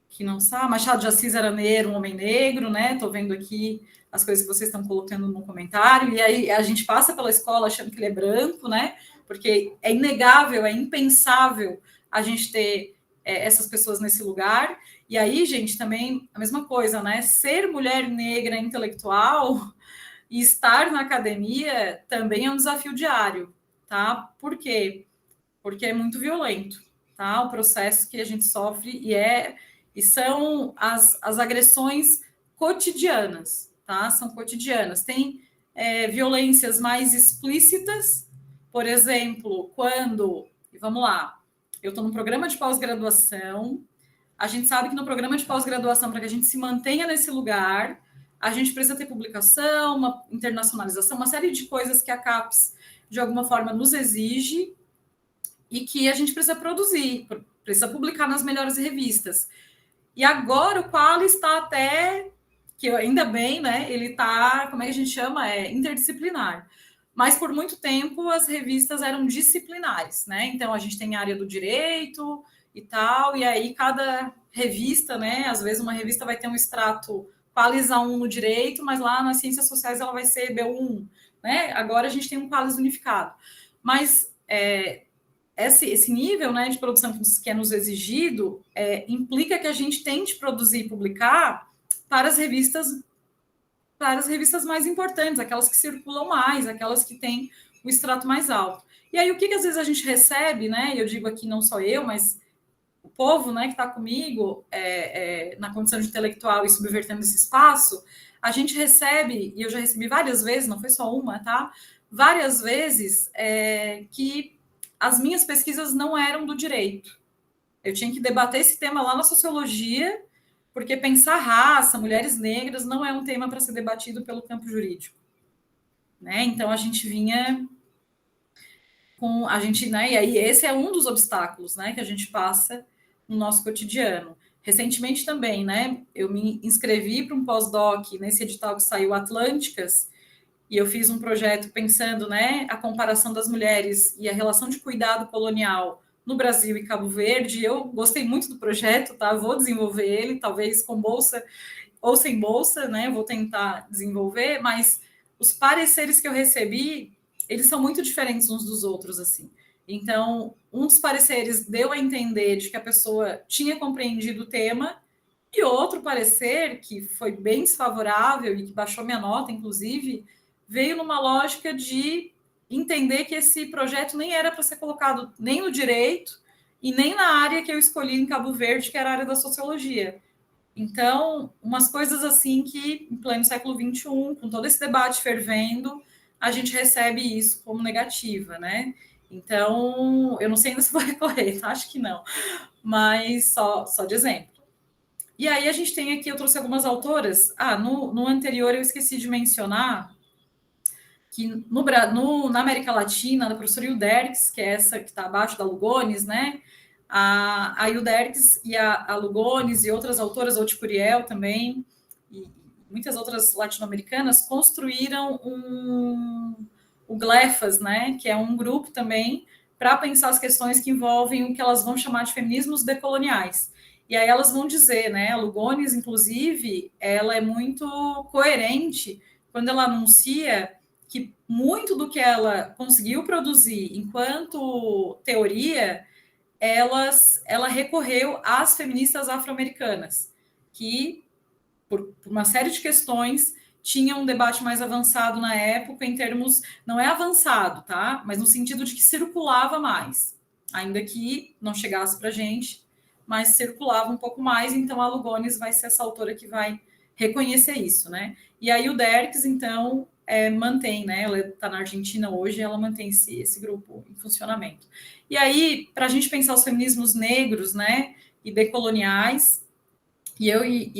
Que não sabe, Machado de Assis era negro, um homem negro, né? Estou vendo aqui as coisas que vocês estão colocando no comentário, e aí a gente passa pela escola achando que ele é branco, né? Porque é inegável, é impensável a gente ter essas pessoas nesse lugar. E aí, gente, também a mesma coisa, né? Ser mulher negra intelectual e estar na academia também é um desafio diário, tá? Por quê? Porque é muito violento, tá? O processo que a gente sofre e são as agressões cotidianas, tá? São cotidianas. Tem violências mais explícitas, por exemplo, quando, vamos lá, eu estou num programa de pós-graduação, a gente sabe que no programa de pós-graduação, para que a gente se mantenha nesse lugar, a gente precisa ter publicação, uma internacionalização, uma série de coisas que a CAPES, de alguma forma, nos exige, e que a gente precisa produzir, precisa publicar nas melhores revistas. E agora o Quali está até, que ainda bem, né? Ele está, como é que a gente chama? Interdisciplinar. Mas por muito tempo as revistas eram disciplinares, né? Então a gente tem a área do direito e tal, e aí cada revista, né? Às vezes uma revista vai ter um extrato Qualis A1 no direito, mas lá nas ciências sociais ela vai ser B1, né? Agora a gente tem um Qualis unificado. Mas esse nível, né, de produção que é nos exigido implica que a gente tente produzir e publicar para as revistas mais importantes, aquelas que circulam mais, aquelas que têm o extrato mais alto. E aí o que às vezes a gente recebe, né? Eu digo aqui não só eu, mas o povo, né, que está comigo na condição de intelectual e subvertendo esse espaço, a gente recebe, e eu já recebi várias vezes, não foi só uma, tá? Várias vezes que as minhas pesquisas não eram do direito. Eu tinha que debater esse tema lá na sociologia, porque pensar raça, mulheres negras, não é um tema para ser debatido pelo campo jurídico. Né? Então, a gente vinha com... né? E aí, esse é um dos obstáculos, né, que a gente passa no nosso cotidiano. Recentemente também, né, eu me inscrevi para um pós-doc nesse edital que saiu, Atlânticas, e eu fiz um projeto pensando, né, a comparação das mulheres e a relação de cuidado colonial no Brasil e Cabo Verde. Eu gostei muito do projeto, tá? Vou desenvolver ele, talvez com bolsa ou sem bolsa, né? Vou tentar desenvolver, mas os pareceres que eu recebi, eles são muito diferentes uns dos outros, assim. Então, um dos pareceres deu a entender de que a pessoa tinha compreendido o tema, e outro parecer, que foi bem desfavorável e que baixou minha nota, inclusive, veio numa lógica de entender que esse projeto nem era para ser colocado nem no direito e nem na área que eu escolhi em Cabo Verde, que era a área da sociologia. Então, umas coisas assim que, em pleno século XXI, com todo esse debate fervendo, a gente recebe isso como negativa, né? Então, eu não sei ainda se vou recorrer, tá? Acho que não, mas só de exemplo. E aí a gente tem aqui, eu trouxe algumas autoras. No anterior eu esqueci de mencionar que na América Latina, da professora Hilderix, que é essa que está abaixo da Lugones, né? A Hilderix e a Lugones e outras autoras, Oticuriel também, e muitas outras latino-americanas, construíram o GLEFAS, né? Que é um grupo também para pensar as questões que envolvem o que elas vão chamar de feminismos decoloniais. E aí elas vão dizer, né? A Lugones, inclusive, ela é muito coerente quando ela anuncia que muito do que ela conseguiu produzir enquanto teoria, ela recorreu às feministas afro-americanas, que, por uma série de questões, tinham um debate mais avançado na época, em termos, não é avançado, tá? Mas no sentido de que circulava mais, ainda que não chegasse para a gente, mas circulava um pouco mais, então a Lugones vai ser essa autora que vai reconhecer isso, né? E aí o Derks, então, mantém, né? Ela está na Argentina hoje, ela mantém esse grupo em funcionamento. E aí, para a gente pensar os feminismos negros, né, e decoloniais, e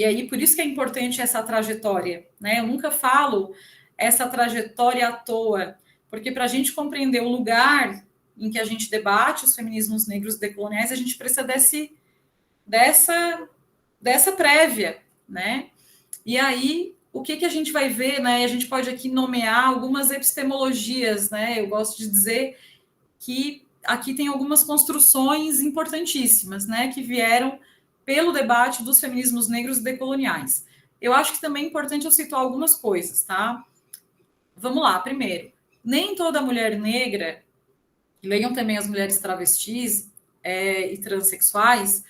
aí por isso que é importante essa trajetória, né? Eu nunca falo essa trajetória à toa, porque para a gente compreender o lugar em que a gente debate os feminismos negros decoloniais, a gente precisa dessa dessa prévia, né? E aí, o que a gente vai ver, né? A gente pode aqui nomear algumas epistemologias, né? Eu gosto de dizer que aqui tem algumas construções importantíssimas, né? Que vieram pelo debate dos feminismos negros decoloniais. Eu acho que também é importante eu citar algumas coisas, tá? Vamos lá, primeiro, nem toda mulher negra, e leiam também as mulheres travestis e transexuais,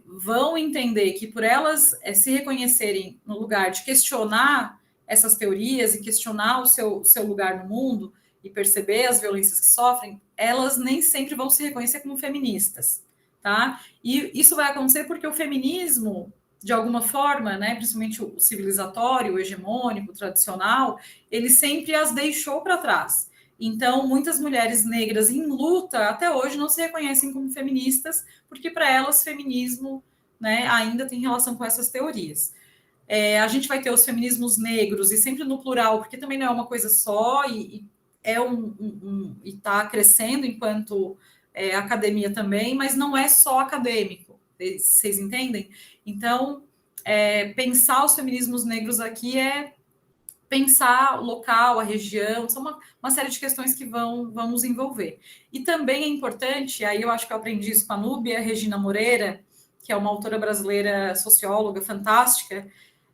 vão entender que por elas se reconhecerem no lugar de questionar essas teorias e questionar o seu lugar no mundo e perceber as violências que sofrem, elas nem sempre vão se reconhecer como feministas, tá? E isso vai acontecer porque o feminismo, de alguma forma, né, principalmente o civilizatório, o hegemônico, o tradicional, ele sempre as deixou para trás. Então, muitas mulheres negras em luta até hoje não se reconhecem como feministas, porque para elas feminismo, né, ainda tem relação com essas teorias. A gente vai ter os feminismos negros, e sempre no plural, porque também não é uma coisa só, e está crescendo enquanto academia também, mas não é só acadêmico, vocês entendem? Então, pensar os feminismos negros aqui é pensar o local, a região, são uma série de questões que vão nos envolver. E também é importante, aí eu acho que eu aprendi isso com a Núbia Regina Moreira, que é uma autora brasileira, socióloga fantástica,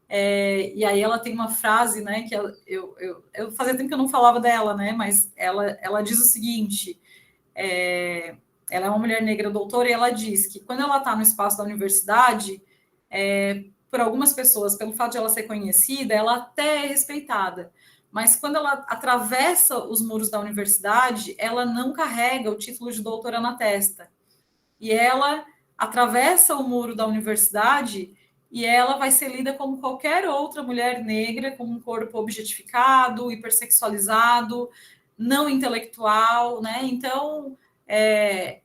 e aí ela tem uma frase, né, que eu fazia tempo que eu não falava dela, né, mas ela diz o seguinte, ela é uma mulher negra doutora, e ela diz que quando ela está no espaço da universidade, por algumas pessoas, pelo fato de ela ser conhecida, ela até é respeitada. Mas quando ela atravessa os muros da universidade, ela não carrega o título de doutora na testa. E ela atravessa o muro da universidade e ela vai ser lida como qualquer outra mulher negra, com um corpo objetificado, hipersexualizado, não intelectual, né? Então,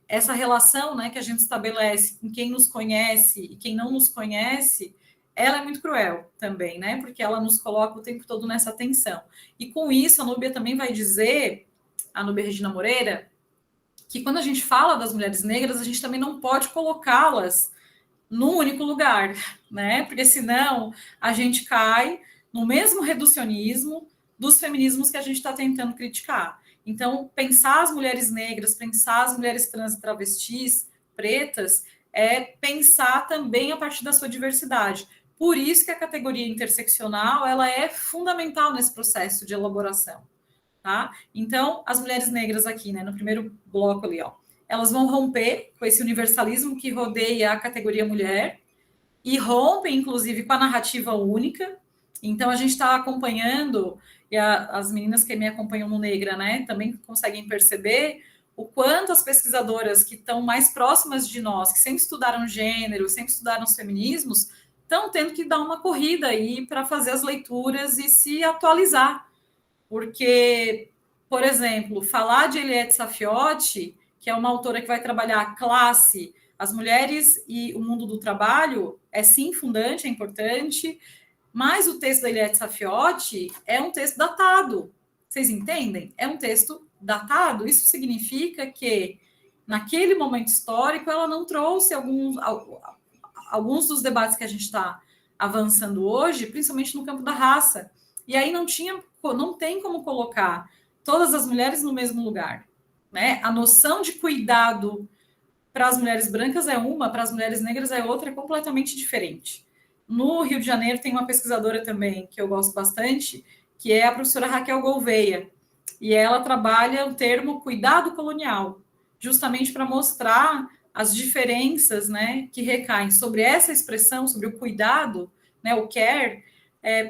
essa relação, né, que a gente estabelece com quem nos conhece e quem não nos conhece, ela é muito cruel também, né? Porque ela nos coloca o tempo todo nessa tensão. E com isso, a Núbia também vai dizer, a Núbia Regina Moreira, que quando a gente fala das mulheres negras, a gente também não pode colocá-las num único lugar, né? Porque senão a gente cai no mesmo reducionismo dos feminismos que a gente está tentando criticar. Então, pensar as mulheres negras, pensar as mulheres trans e travestis, pretas, é pensar também a partir da sua diversidade. Por isso que a categoria interseccional ela é fundamental nesse processo de elaboração. Tá? Então, as mulheres negras aqui, né, no primeiro bloco ali, ó, elas vão romper com esse universalismo que rodeia a categoria mulher e rompem, inclusive, com a narrativa única. Então, a gente está acompanhando, e as meninas que me acompanham no Negra, né, também conseguem perceber o quanto as pesquisadoras que estão mais próximas de nós, que sempre estudaram gênero, sempre estudaram os feminismos, estão tendo que dar uma corrida aí para fazer as leituras e se atualizar. Porque, por exemplo, falar de Eliette Safiotti, que é uma autora que vai trabalhar a classe, as mulheres e o mundo do trabalho, é sim fundante, é importante, mas o texto da Eliette Safiotti é um texto datado. Vocês entendem? É um texto datado. Isso significa que, naquele momento histórico, ela não trouxe alguns dos debates que a gente está avançando hoje, principalmente no campo da raça. E aí não tem como colocar todas as mulheres no mesmo lugar, né? A noção de cuidado para as mulheres brancas é uma, para as mulheres negras é outra, é completamente diferente. No Rio de Janeiro tem uma pesquisadora também que eu gosto bastante, que é a professora Raquel Gouveia, e ela trabalha o termo cuidado colonial, justamente para mostrar as diferenças, né, que recaem sobre essa expressão, sobre o cuidado, né, o care,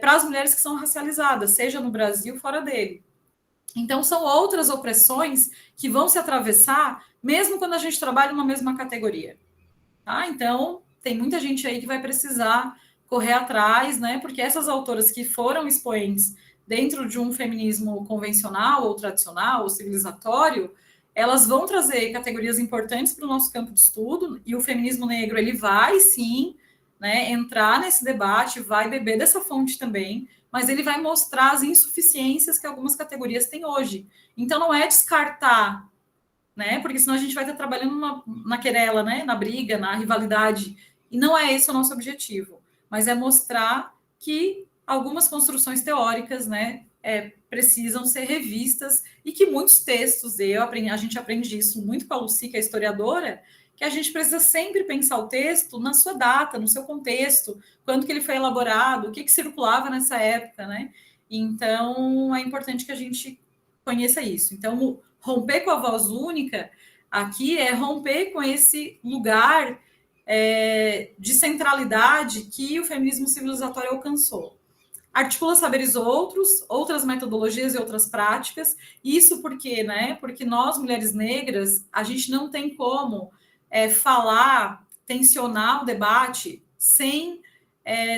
para as mulheres que são racializadas, seja no Brasil ou fora dele. Então, são outras opressões que vão se atravessar, mesmo quando a gente trabalha numa mesma categoria. Tá? Então, tem muita gente aí que vai precisar correr atrás, né? Porque essas autoras que foram expoentes dentro de um feminismo convencional, ou tradicional, ou civilizatório, elas vão trazer categorias importantes para o nosso campo de estudo, e o feminismo negro, ele vai, sim, né, entrar nesse debate, vai beber dessa fonte também, mas ele vai mostrar as insuficiências que algumas categorias têm hoje. Então, não é descartar, né, porque senão a gente vai estar trabalhando na querela, né, na briga, na rivalidade, E não é esse o nosso objetivo, mas é mostrar que algumas construções teóricas, né, precisam ser revistas e que muitos textos, a gente aprende isso muito com a Lucy, que é historiadora, que a gente precisa sempre pensar o texto na sua data, no seu contexto, quando que ele foi elaborado, o que circulava nessa época, né? Então, é importante que a gente conheça isso. Então, romper com a voz única aqui é romper com esse lugar de centralidade que o feminismo civilizatório alcançou. Articula saberes outras metodologias e outras práticas. Isso porque, né? Porque nós, mulheres negras, a gente não tem como falar, tensionar o debate sem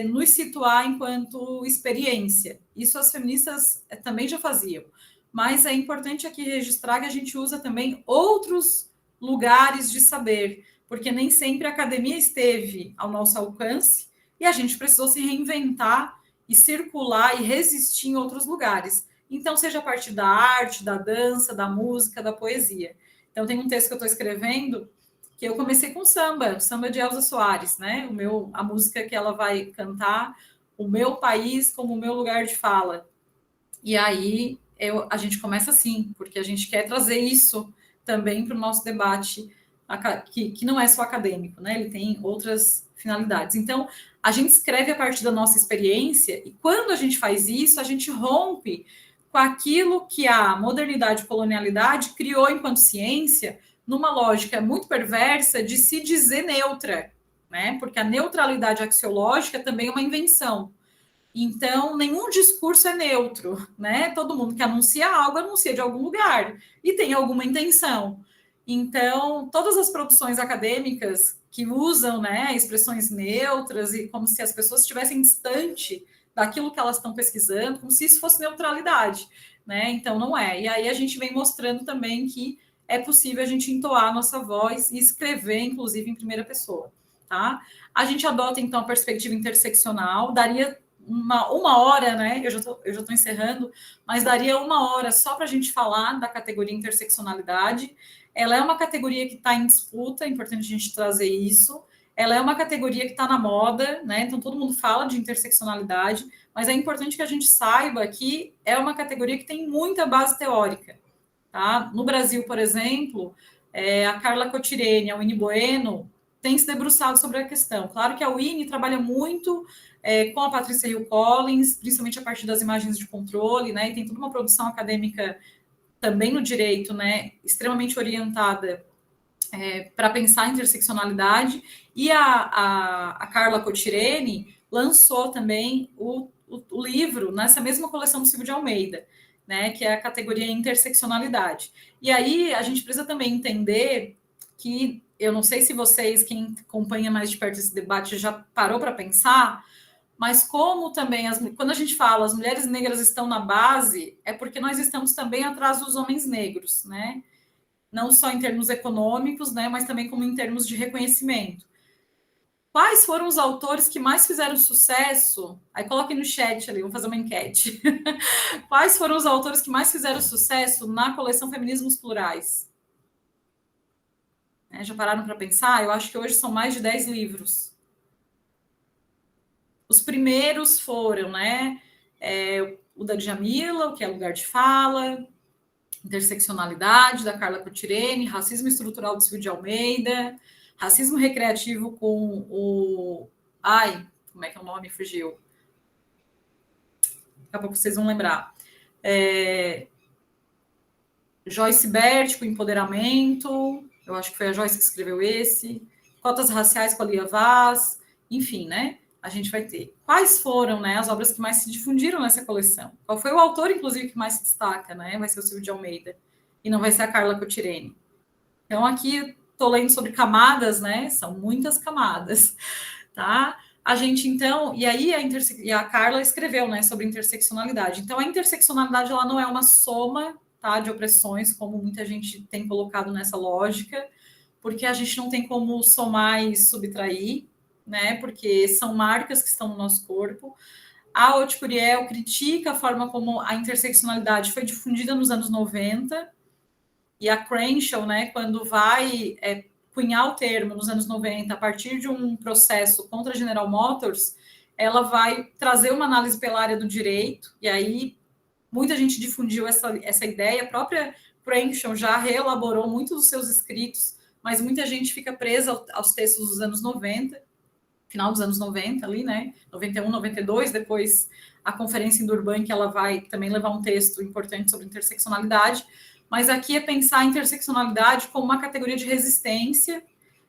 nos situar enquanto experiência. Isso as feministas também já faziam. Mas é importante aqui registrar que a gente usa também outros lugares de saber, porque nem sempre a academia esteve ao nosso alcance e a gente precisou se reinventar e circular e resistir em outros lugares. Então, seja a partir da arte, da dança, da música, da poesia. Então, tem um texto que eu estou escrevendo que eu comecei com samba de Elza Soares, né? A música que ela vai cantar, o meu país como o meu lugar de fala. E aí a gente começa assim, porque a gente quer trazer isso também para o nosso debate, que não é só acadêmico, né? Ele tem outras finalidades. Então, a gente escreve a partir da nossa experiência, e quando a gente faz isso, a gente rompe com aquilo que a modernidade e colonialidade criou enquanto ciência, numa lógica muito perversa de se dizer neutra, né? Porque a neutralidade axiológica também é uma invenção. Então, nenhum discurso é neutro, né? Todo mundo que anuncia algo, anuncia de algum lugar e tem alguma intenção. Então, todas as produções acadêmicas que usam, né, expressões neutras e como se as pessoas estivessem distante daquilo que elas estão pesquisando, como se isso fosse neutralidade, né? Então, não é. E aí a gente vem mostrando também que é possível a gente entoar a nossa voz e escrever, inclusive, em primeira pessoa, tá? A gente adota, então, a perspectiva interseccional, daria uma hora, né? Eu já estou encerrando, mas daria uma hora só para a gente falar da categoria interseccionalidade. Ela é uma categoria que está em disputa, é importante a gente trazer isso. Ela é uma categoria que está na moda, né? Então todo mundo fala de interseccionalidade, mas é importante que a gente saiba que é uma categoria que tem muita base teórica. Tá? No Brasil, por exemplo, a Carla Cotirene, a Winnie Bueno, tem se debruçado sobre a questão. Claro que a Winnie trabalha muito com a Patrícia Hill Collins, principalmente a partir das imagens de controle, né? E tem toda uma produção acadêmica também no direito, né? Extremamente orientada para pensar a interseccionalidade. E a Carla Cotirene lançou também o livro nessa mesma coleção do Silvio de Almeida, né, que é a categoria interseccionalidade. E aí a gente precisa também entender que, eu não sei se vocês, quem acompanha mais de perto esse debate, já parou para pensar, mas como também, quando a gente fala as mulheres negras estão na base, é porque nós estamos também atrás dos homens negros, né? Não só em termos econômicos, né, mas também como em termos de reconhecimento. Quais foram os autores que mais fizeram sucesso? Aí coloquem no chat ali, vou fazer uma enquete. Quais foram os autores que mais fizeram sucesso na coleção Feminismos Plurais? Já pararam para pensar? Eu acho que hoje são mais de 10 livros. Os primeiros foram, né? O da Djamila, o que é Lugar de Fala, Interseccionalidade, da Carla Cotirene, Racismo Estrutural, do Silvio de Almeida, Racismo Recreativo com o... Ai, como é que é o nome? Fugiu. Daqui a pouco vocês vão lembrar. Joyce Bert, com Empoderamento, eu acho que foi a Joyce que escreveu esse. Cotas Raciais com a Lia Vaz, enfim, né? A gente vai ter. Quais foram, né, as obras que mais se difundiram nessa coleção? Qual foi o autor, inclusive, que mais se destaca, né? Vai ser o Silvio de Almeida. E não vai ser a Carla Cotirene. Então, aqui estou lendo sobre camadas, né? São muitas camadas, tá? A gente, então... E aí, a Carla escreveu, né, sobre interseccionalidade. Então, a interseccionalidade, ela não é uma soma, tá, de opressões, como muita gente tem colocado nessa lógica, porque a gente não tem como somar e subtrair, né? Porque são marcas que estão no nosso corpo. A Haute Curiel critica a forma como a interseccionalidade foi difundida nos anos 90, e a Crenshaw, né, quando vai cunhar o termo nos anos 90, a partir de um processo contra a General Motors, ela vai trazer uma análise pela área do direito, e aí muita gente difundiu essa ideia, a própria Preemption já reelaborou muitos dos seus escritos, mas muita gente fica presa aos textos dos anos 90, final dos anos 90 ali, né, 91, 92, depois a conferência em Durban, que ela vai também levar um texto importante sobre interseccionalidade, mas aqui é pensar a interseccionalidade como uma categoria de resistência,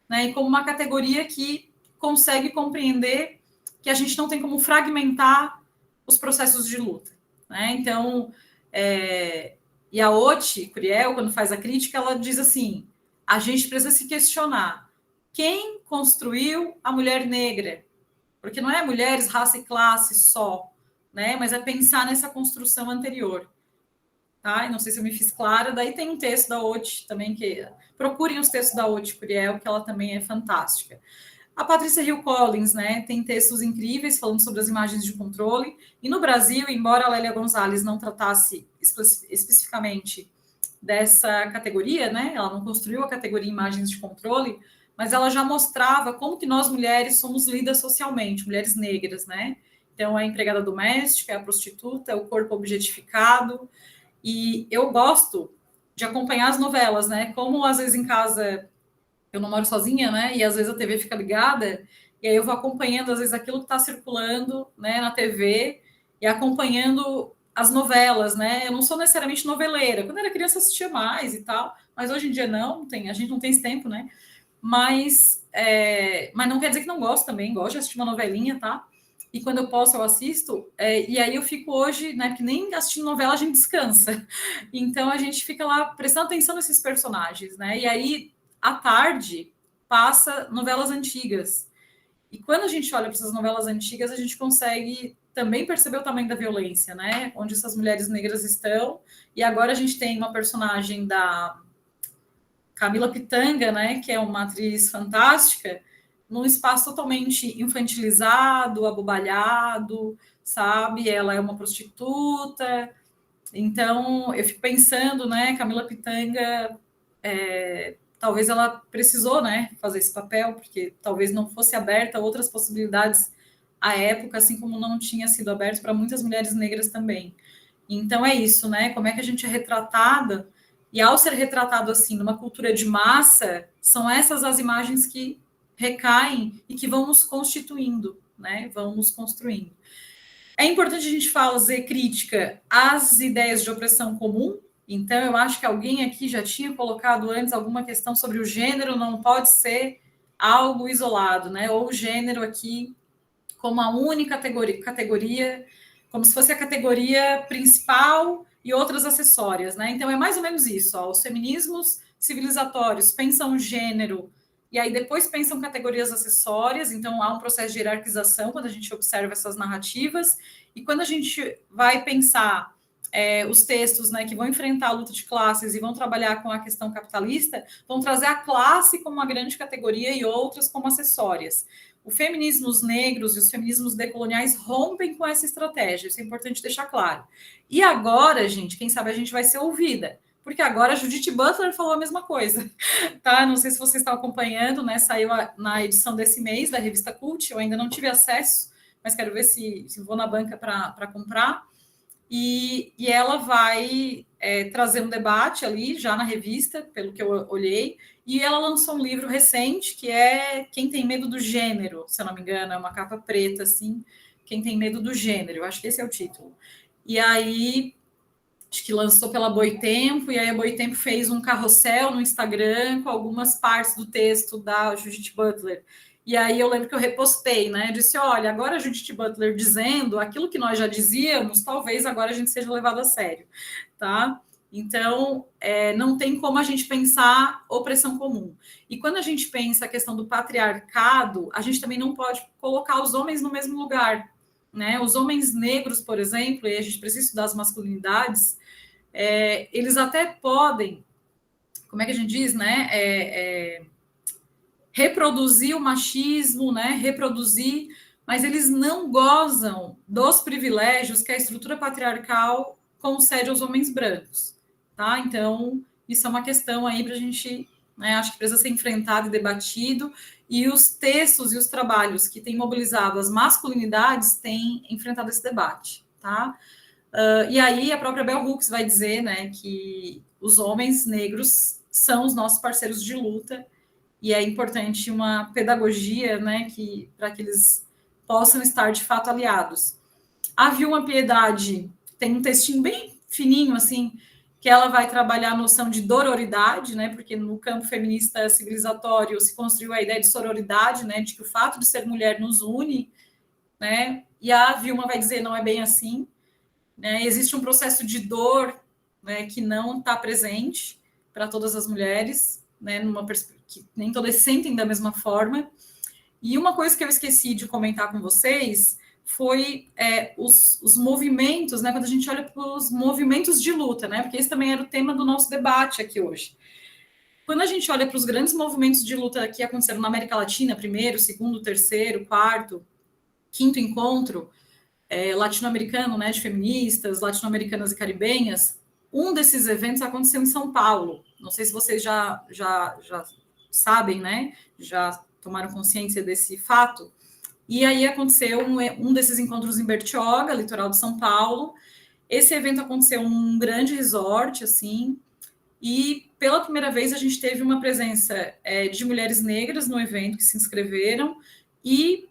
né, e como uma categoria que consegue compreender que a gente não tem como fragmentar os processos de luta, né? Então, e a Oti Curiel, quando faz a crítica, ela diz assim, a gente precisa se questionar quem construiu a mulher negra, porque não é mulheres, raça e classe só, né? Mas é pensar nessa construção anterior. Tá? Não sei se eu me fiz clara. Daí tem um texto da Oti também, que procurem os textos da Oti Curiel, que ela também é fantástica. A Patrícia Hill Collins, né, tem textos incríveis falando sobre as imagens de controle. E no Brasil, embora a Lélia Gonzalez não tratasse especificamente dessa categoria, né, ela não construiu a categoria imagens de controle, mas ela já mostrava como que nós mulheres somos lidas socialmente, mulheres negras, né? Então, a empregada doméstica, a prostituta, o corpo objetificado. E eu gosto de acompanhar as novelas, né? Como às vezes em casa eu não moro sozinha, né? E às vezes a TV fica ligada, e aí eu vou acompanhando, às vezes, aquilo que está circulando, né, na TV, e acompanhando as novelas, né? Eu não sou necessariamente noveleira. Quando era criança, eu assistia mais e tal, mas hoje em dia não, a gente não tem esse tempo, né? Mas não quer dizer que não gosto também, gosto de assistir uma novelinha, tá? E quando eu posso, eu assisto, e aí eu fico hoje, né, que nem assistindo novela a gente descansa. Então a gente fica lá prestando atenção nesses personagens, né? E aí, à tarde, passa novelas antigas. E quando a gente olha para essas novelas antigas, a gente consegue também perceber o tamanho da violência, né? Onde essas mulheres negras estão. E agora a gente tem uma personagem da Camila Pitanga, né, que é uma atriz fantástica, num espaço totalmente infantilizado, abobalhado, sabe? Ela é uma prostituta. Então, eu fico pensando, né, Camila Pitanga, talvez ela precisou, né, fazer esse papel, porque talvez não fosse aberta a outras possibilidades à época, assim como não tinha sido aberto para muitas mulheres negras também. Então, é isso, né? Como é que a gente é retratada? E ao ser retratado assim, numa cultura de massa, são essas as imagens que recaem e que vão nos constituindo, né? Vão nos construindo. É importante a gente fazer crítica às ideias de opressão comum. Então, eu acho que alguém aqui já tinha colocado antes alguma questão sobre o gênero não pode ser algo isolado, né? Ou o gênero aqui como a única categoria, como se fosse a categoria principal e outras acessórias, né? Então é mais ou menos isso, ó. Os feminismos civilizatórios pensam gênero e aí depois pensam categorias acessórias, então há um processo de hierarquização quando a gente observa essas narrativas, e quando a gente vai pensar os textos, né, que vão enfrentar a luta de classes e vão trabalhar com a questão capitalista, vão trazer a classe como uma grande categoria e outras como acessórias. Os feminismos negros e os feminismos decoloniais rompem com essa estratégia, isso é importante deixar claro. E agora, gente, quem sabe a gente vai ser ouvida, porque agora a Judith Butler falou a mesma coisa, tá? Não sei se vocês estão acompanhando, né? Saiu na edição desse mês da revista Cult, eu ainda não tive acesso, mas quero ver se vou na banca para comprar. E ela vai trazer um debate ali, já na revista, pelo que eu olhei, e ela lançou um livro recente, que é Quem Tem Medo do Gênero, se eu não me engano, é uma capa preta, assim, Quem Tem Medo do Gênero, eu acho que esse é o título. E aí, acho que lançou pela Boitempo, e aí a Boitempo fez um carrossel no Instagram com algumas partes do texto da Judith Butler. E aí eu lembro que eu repostei, né? Disse, olha, agora a Judith Butler dizendo aquilo que nós já dizíamos, talvez agora a gente seja levado a sério, tá? Então, não tem como a gente pensar opressão comum. E quando a gente pensa a questão do patriarcado, a gente também não pode colocar os homens no mesmo lugar, né? Os homens negros, por exemplo, e a gente precisa estudar as masculinidades, eles até podem, como é que a gente diz, né? Reproduzir o machismo, né? Reproduzir, mas eles não gozam dos privilégios que a estrutura patriarcal concede aos homens brancos, tá? Então, isso é uma questão aí para a gente né? Acho que precisa ser enfrentado e debatido, e os textos e os trabalhos que têm mobilizado as masculinidades têm enfrentado esse debate, tá? E aí a própria Bell Hooks vai dizer, né, que os homens negros são os nossos parceiros de luta, e é importante uma pedagogia, né, para que eles possam estar de fato aliados. A Vilma Piedade tem um textinho bem fininho, assim, que ela vai trabalhar a noção de dororidade, né, porque no campo feminista civilizatório se construiu a ideia de sororidade, né, de que o fato de ser mulher nos une, né, e a Vilma vai dizer não é bem assim, né, existe um processo de dor, né, que não está presente para todas as mulheres, né, que nem todas sentem da mesma forma. E uma coisa que eu esqueci de comentar com vocês foi os movimentos, né? Quando a gente olha para os movimentos de luta, né? Porque esse também era o tema do nosso debate aqui hoje. Quando a gente olha para os grandes movimentos de luta que aconteceram na América Latina, primeiro, segundo, terceiro, quarto, quinto encontro latino-americano, né? De feministas, latino-americanas e caribenhas, um desses eventos aconteceu em São Paulo. Não sei se vocês já sabem, né? Já tomaram consciência desse fato. E aí aconteceu um desses encontros em Bertioga, litoral de São Paulo. Esse evento aconteceu num grande resort, assim, e pela primeira vez a gente teve uma presença de mulheres negras no evento que se inscreveram, e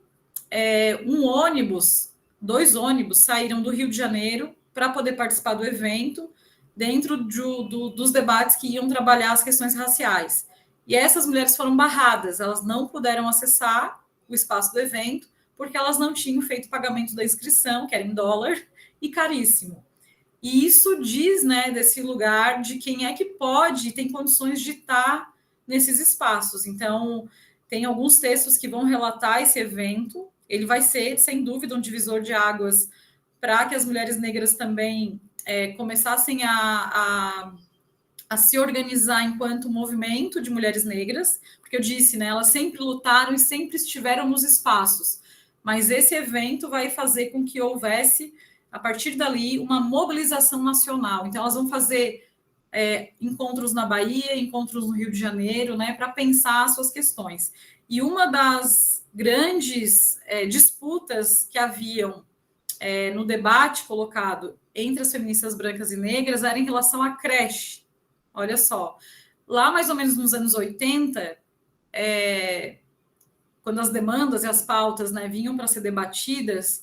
dois ônibus saíram do Rio de Janeiro para poder participar do evento, dentro dos debates que iam trabalhar as questões raciais. E essas mulheres foram barradas, elas não puderam acessar o espaço do evento, porque elas não tinham feito o pagamento da inscrição, que era em dólar, e caríssimo. E isso diz, né, desse lugar de quem é que pode, tem condições de estar nesses espaços. Então, tem alguns textos que vão relatar esse evento, ele vai ser, sem dúvida, um divisor de águas para que as mulheres negras também começassem a se organizar enquanto movimento de mulheres negras, porque eu disse, né, elas sempre lutaram e sempre estiveram nos espaços, mas esse evento vai fazer com que houvesse, a partir dali, uma mobilização nacional. Então, elas vão fazer encontros na Bahia, encontros no Rio de Janeiro, né, para pensar as suas questões. E uma das grandes disputas que haviam no debate colocado entre as feministas brancas e negras era em relação à creche. Olha só, lá mais ou menos nos anos 80, quando as demandas e as pautas, né, vinham para ser debatidas,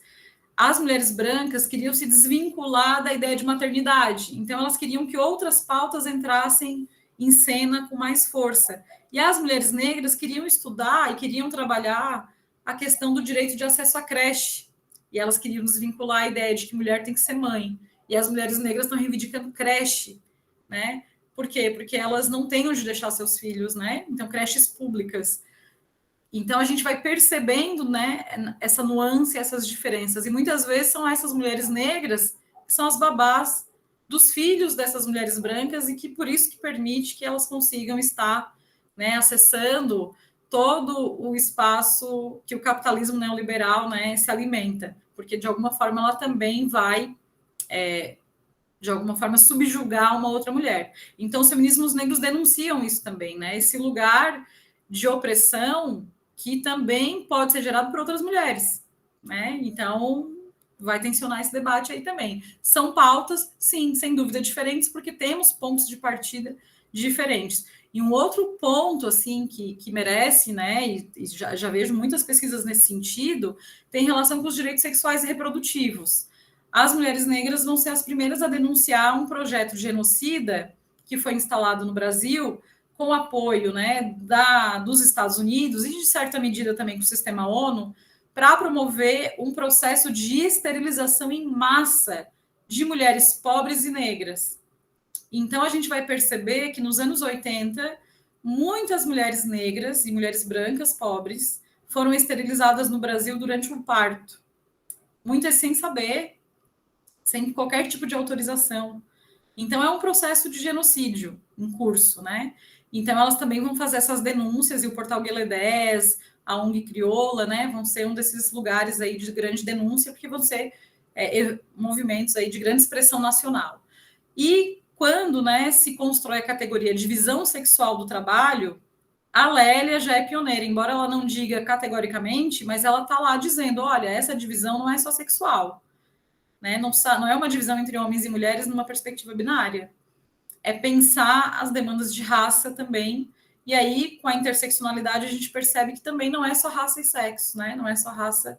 as mulheres brancas queriam se desvincular da ideia de maternidade. Então, elas queriam que outras pautas entrassem em cena com mais força. E as mulheres negras queriam estudar e queriam trabalhar a questão do direito de acesso à creche. E elas queriam desvincular a ideia de que mulher tem que ser mãe. E as mulheres negras estão reivindicando creche, né? Por quê? Porque elas não têm onde deixar seus filhos, né? Então, creches públicas. Então, a gente vai percebendo, né, essa nuance, essas diferenças. E muitas vezes são essas mulheres negras que são as babás dos filhos dessas mulheres brancas, e que por isso que permite que elas consigam estar, né, acessando todo o espaço que o capitalismo neoliberal, né, se alimenta. Porque, de alguma forma, ela também vai de alguma forma, subjugar uma outra mulher. Então, os feminismos negros denunciam isso também, né? Esse lugar de opressão que também pode ser gerado por outras mulheres, né? Então, vai tensionar esse debate aí também. São pautas, sim, sem dúvida, diferentes, porque temos pontos de partida diferentes. E um outro ponto, assim, que merece, né, e já vejo muitas pesquisas nesse sentido, tem relação com os direitos sexuais e reprodutivos. As mulheres negras vão ser as primeiras a denunciar um projeto genocida que foi instalado no Brasil, com apoio, né, dos Estados Unidos e, de certa medida, também com o sistema ONU, para promover um processo de esterilização em massa de mulheres pobres e negras. Então, a gente vai perceber que nos anos 80, muitas mulheres negras e mulheres brancas pobres foram esterilizadas no Brasil durante o parto. Muitas sem saber, sem qualquer tipo de autorização. Então, é um processo de genocídio em curso, né? Então, elas também vão fazer essas denúncias, e o Portal Guelé 10, a ONG Crioula, né, vão ser um desses lugares aí de grande denúncia, porque vão ser movimentos aí de grande expressão nacional. E quando, né, se constrói a categoria divisão sexual do trabalho, a Lélia já é pioneira, embora ela não diga categoricamente, mas ela está lá dizendo, olha, essa divisão não é só sexual, né? Não é uma divisão entre homens e mulheres numa perspectiva binária. É pensar as demandas de raça também, e aí, com a interseccionalidade, a gente percebe que também não é só raça e sexo, né? Não é só raça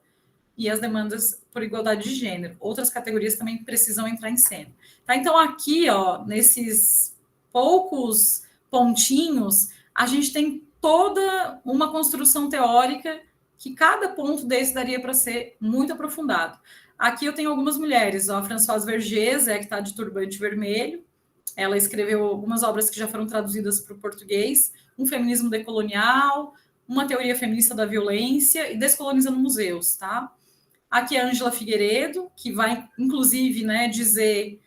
e as demandas por igualdade de gênero. Outras categorias também precisam entrar em cena. Tá? Então, aqui, ó, nesses poucos pontinhos, a gente tem toda uma construção teórica que cada ponto desse daria para ser muito aprofundado. Aqui eu tenho algumas mulheres, ó, a Françoise Vergès, que está de turbante vermelho, ela escreveu algumas obras que já foram traduzidas para o português, um feminismo decolonial, uma teoria feminista da violência e descolonizando museus, tá? Aqui é a Ângela Figueiredo, que vai, inclusive, né, dizer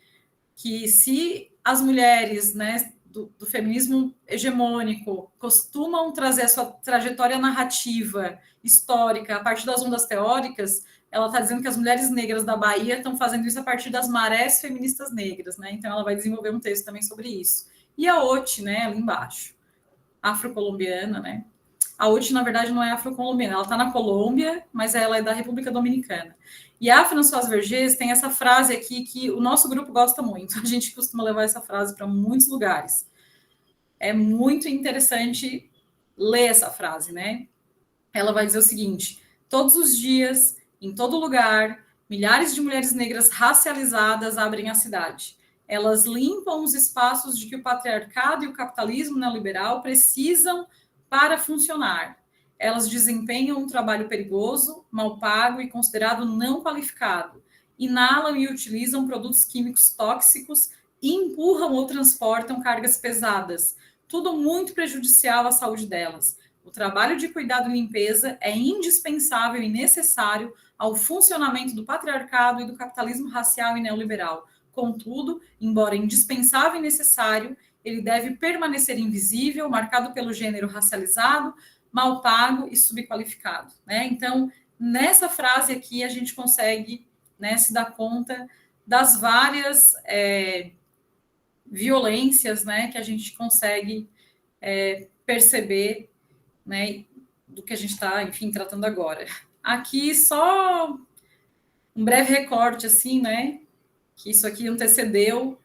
que se as mulheres, né, do feminismo hegemônico costumam trazer a sua trajetória narrativa histórica a partir das ondas teóricas, ela está dizendo que as mulheres negras da Bahia estão fazendo isso a partir das marés feministas negras, né? Então ela vai desenvolver um texto também sobre isso. E a Oti, né, ali embaixo, afro-colombiana, né? A Oti, na verdade, não é afro-colombiana, ela está na Colômbia, mas ela é da República Dominicana. E a Françoise Vergès tem essa frase aqui que o nosso grupo gosta muito. A gente costuma levar essa frase para muitos lugares. É muito interessante ler essa frase, né? Ela vai dizer o seguinte: todos os dias, em todo lugar, milhares de mulheres negras racializadas abrem a cidade. Elas limpam os espaços de que o patriarcado e o capitalismo neoliberal precisam para funcionar. Elas desempenham um trabalho perigoso, mal pago e considerado não qualificado. Inalam e utilizam produtos químicos tóxicos e empurram ou transportam cargas pesadas. Tudo muito prejudicial à saúde delas. O trabalho de cuidado e limpeza é indispensável e necessário ao funcionamento do patriarcado e do capitalismo racial e neoliberal. Contudo, embora indispensável e necessário, ele deve permanecer invisível, marcado pelo gênero racializado, mal pago e subqualificado. Né? Então, nessa frase aqui, a gente consegue, né, se dar conta das várias violências, né, que a gente consegue perceber, né, do que a gente está, enfim, tratando agora. Aqui só um breve recorte, assim, né, que isso aqui antecedeu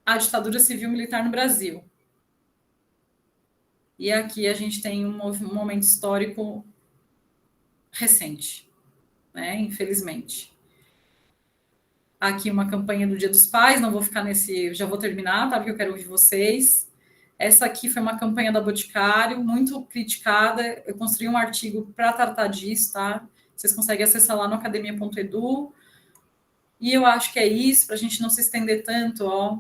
a ditadura civil-militar no Brasil. E aqui a gente tem um momento histórico recente, né, infelizmente. Aqui uma campanha do Dia dos Pais, não vou ficar nesse, já vou terminar, tá, porque eu quero ouvir vocês. Essa aqui foi uma campanha da Boticário, muito criticada. Eu construí um artigo para tratar disso, tá? Vocês conseguem acessar lá no academia.edu. E eu acho que é isso, para a gente não se estender tanto, ó.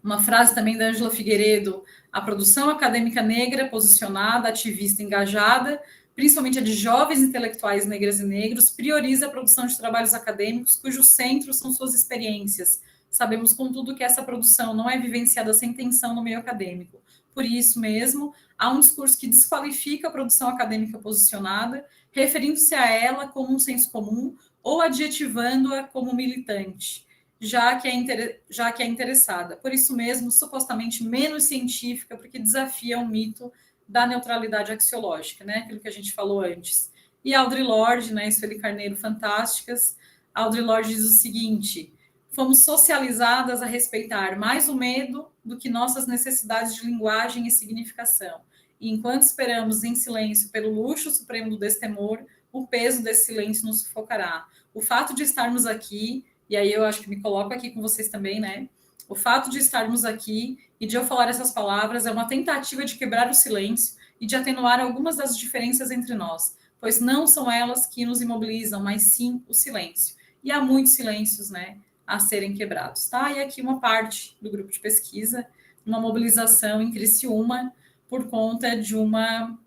Uma frase também da Ângela Figueiredo: a produção acadêmica negra, posicionada, ativista, engajada, principalmente a de jovens intelectuais negras e negros, prioriza a produção de trabalhos acadêmicos cujos centros são suas experiências. Sabemos, contudo, que essa produção não é vivenciada sem tensão no meio acadêmico. Por isso mesmo, há um discurso que desqualifica a produção acadêmica posicionada, referindo-se a ela como um senso comum ou adjetivando-a como militante, já que é interessada. Por isso mesmo, supostamente menos científica, porque desafia o mito da neutralidade axiológica, né? Aquilo que a gente falou antes. E Audre Lorde, né? Sueli Carneiro, fantásticas. Audre Lorde diz o seguinte: fomos socializadas a respeitar mais o medo do que nossas necessidades de linguagem e significação. E enquanto esperamos em silêncio pelo luxo supremo do destemor, o peso desse silêncio nos sufocará. O fato de estarmos aqui, e aí eu acho que me coloco aqui com vocês também, né? O fato de estarmos aqui e de eu falar essas palavras é uma tentativa de quebrar o silêncio e de atenuar algumas das diferenças entre nós, pois não são elas que nos imobilizam, mas sim o silêncio. E há muitos silêncios, né, a serem quebrados, tá? E aqui uma parte do grupo de pesquisa, uma mobilização em Criciúma por conta de uma...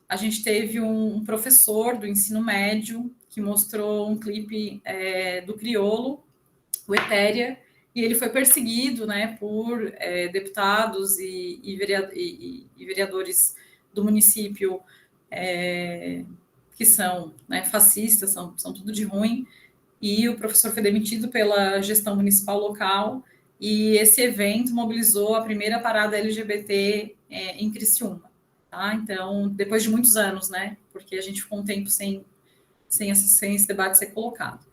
a gente teve um professor do ensino médio que mostrou um clipe do Criolo, o Etéria, e ele foi perseguido, né, por deputados e vereadores do município que são, né, fascistas, são tudo de ruim, e o professor foi demitido pela gestão municipal local, e esse evento mobilizou a primeira parada LGBT em Criciúma. Tá? Então, depois de muitos anos, né? Porque a gente ficou um tempo sem esse debate ser colocado.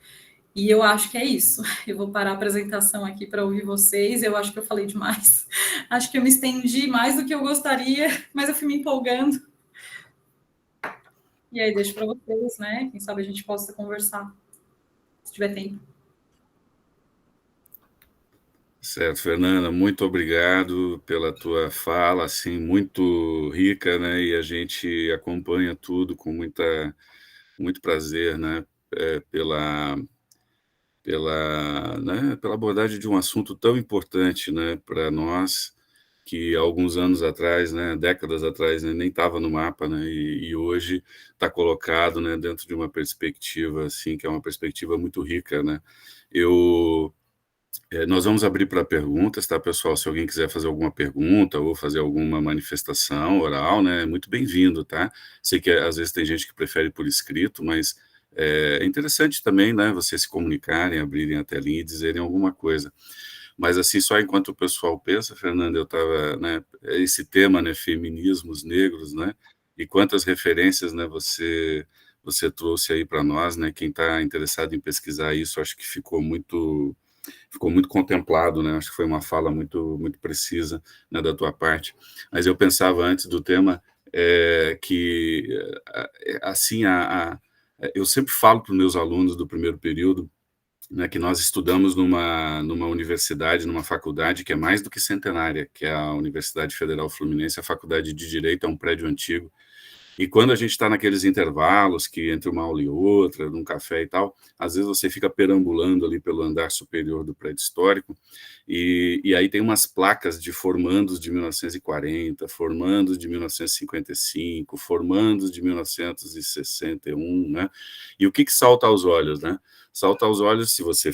E eu acho que é isso. Eu vou parar a apresentação aqui para ouvir vocês. Eu acho que eu falei demais. Acho que eu me estendi mais do que eu gostaria, mas eu fui me empolgando. E aí, deixo para vocês, né? Quem sabe a gente possa conversar, se tiver tempo. Certo, Fernanda, muito obrigado pela tua fala, assim, muito rica, né? E a gente acompanha tudo com muito prazer, né? Pela abordagem de um assunto tão importante, né, para nós, que há alguns anos atrás, né, décadas atrás, né, nem estava no mapa, né, e hoje está colocado, né, dentro de uma perspectiva, assim, que é uma perspectiva muito rica, né. Nós vamos abrir para perguntas, tá, pessoal? Se alguém quiser fazer alguma pergunta ou fazer alguma manifestação oral, né, é muito bem-vindo, tá? Sei que às vezes tem gente que prefere por escrito, mas é interessante também, né, vocês se comunicarem, abrirem a telinha e dizerem alguma coisa. Mas assim, só enquanto o pessoal pensa, Fernanda, eu estava, né, esse tema, né, feminismos negros, né, e quantas referências, né, você trouxe aí para nós, né? Quem está interessado em pesquisar isso, acho que ficou muito contemplado, né? Acho que foi uma fala muito precisa, né, da tua parte. Mas eu pensava antes do tema que, assim, eu sempre falo para os meus alunos do primeiro período, né, que nós estudamos numa universidade, numa faculdade que é mais do que centenária, que é a Universidade Federal Fluminense. A Faculdade de Direito é um prédio antigo, e quando a gente está naqueles intervalos, que entre uma aula e outra, num café e tal, às vezes você fica perambulando ali pelo andar superior do prédio histórico, e aí tem umas placas de formandos de 1940, formandos de 1955, formandos de 1961, né? E o que salta aos olhos, né? Salta aos olhos, se você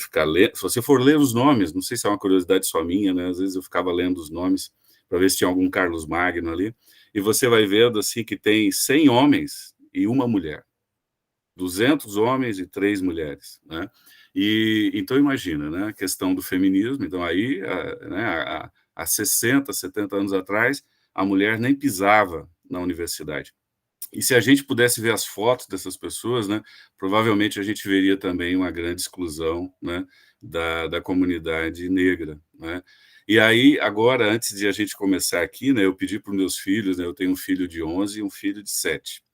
for ler os nomes, não sei se é uma curiosidade só minha, né? Às vezes eu ficava lendo os nomes para ver se tinha algum Carlos Magno ali, e você vai vendo assim que tem 100 homens e uma mulher, 200 homens e 3 mulheres, né? E então imagina, né, a questão do feminismo. Então aí, né, há 60, 70 anos atrás, a mulher nem pisava na universidade. E se a gente pudesse ver as fotos dessas pessoas, né, provavelmente a gente veria também uma grande exclusão, né, da comunidade negra, né? E aí, agora, antes de a gente começar aqui, né, eu pedi para os meus filhos, né, eu tenho um filho de 11 e um filho de 7.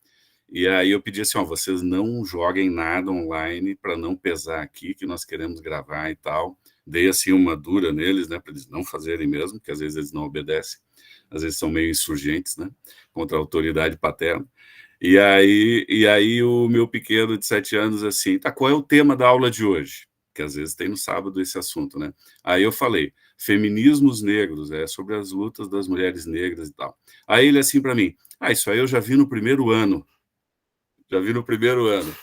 E aí eu pedi assim, ó, vocês não joguem nada online para não pesar aqui, que nós queremos gravar e tal. Dei assim uma dura neles, né, para eles não fazerem mesmo, porque às vezes eles não obedecem, às vezes são meio insurgentes, né, contra a autoridade paterna. E aí o meu pequeno de 7 anos assim, tá, qual é o tema da aula de hoje? Que às vezes tem no sábado esse assunto, né? Aí eu falei, feminismos negros, sobre as lutas das mulheres negras e tal. Aí ele assim para mim, isso aí eu já vi no primeiro ano. Já vi no primeiro ano.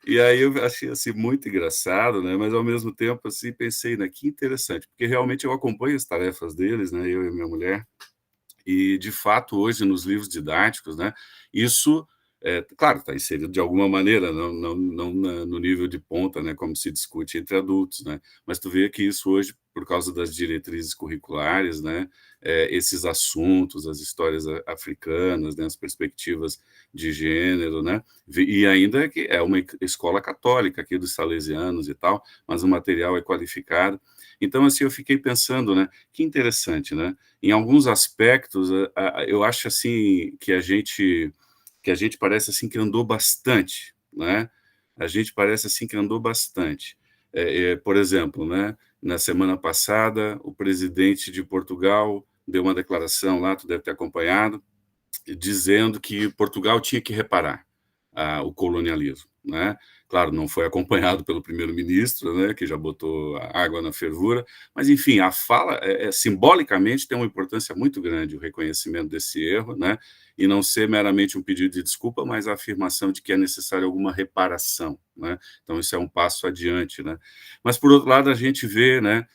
E aí eu achei assim muito engraçado, né? Mas ao mesmo tempo assim pensei, né, que interessante, porque realmente eu acompanho as tarefas deles, né, eu e minha mulher, e, de fato, hoje, nos livros didáticos, né, isso, claro, está inserido de alguma maneira, não no nível de ponta, né, como se discute entre adultos, né, mas tu vê que isso hoje, por causa das diretrizes curriculares, né, esses assuntos, as histórias africanas, né, as perspectivas de gênero, né, e ainda que é uma escola católica aqui dos salesianos e tal, mas o material é qualificado. Então, assim, eu fiquei pensando, né, que interessante, né, em alguns aspectos, eu acho assim que a gente parece assim que andou bastante, né? A gente parece assim que andou bastante. Por exemplo, né? Na semana passada, o presidente de Portugal deu uma declaração lá, tu deve ter acompanhado, dizendo que Portugal tinha que reparar o colonialismo, né? Claro, não foi acompanhado pelo primeiro-ministro, né, que já botou a água na fervura, mas, enfim, a fala, simbolicamente, tem uma importância muito grande, o reconhecimento desse erro, né, e não ser meramente um pedido de desculpa, mas a afirmação de que é necessário alguma reparação, né? Então, isso é um passo adiante, né? Mas, por outro lado, a gente vê, né,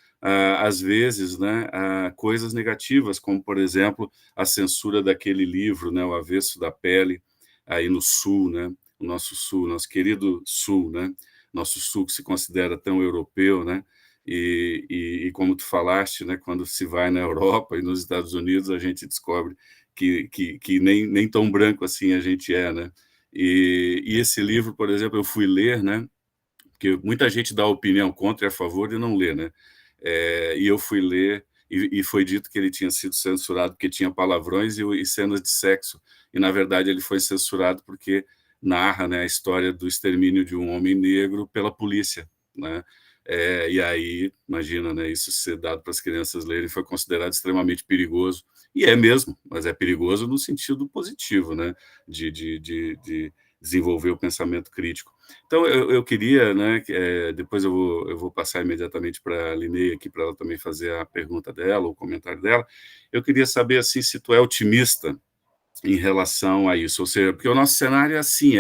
às vezes, né, coisas negativas, como, por exemplo, a censura daquele livro, né, O Avesso da Pele, aí no Sul, né, o nosso Sul, nosso querido Sul, né, nosso Sul que se considera tão europeu, né, E como tu falaste, né, quando se vai na Europa e nos Estados Unidos, a gente descobre que nem tão branco assim a gente é, né? E esse livro, por exemplo, eu fui ler, né? Porque muita gente dá opinião contra e a favor e não lê, né? E eu fui ler e foi dito que ele tinha sido censurado porque tinha palavrões e cenas de sexo. E, na verdade, ele foi censurado porque narra, né, a história do extermínio de um homem negro pela polícia, né? E aí, imagina, né, isso ser dado para as crianças lerem foi considerado extremamente perigoso. E é mesmo, mas é perigoso no sentido positivo, né? De desenvolver o pensamento crítico. Então, eu queria, né, depois eu vou passar imediatamente para a Linnea aqui, para ela também fazer a pergunta dela, o comentário dela. Eu queria saber, assim, se tu é otimista em relação a isso, ou seja, porque o nosso cenário é assim,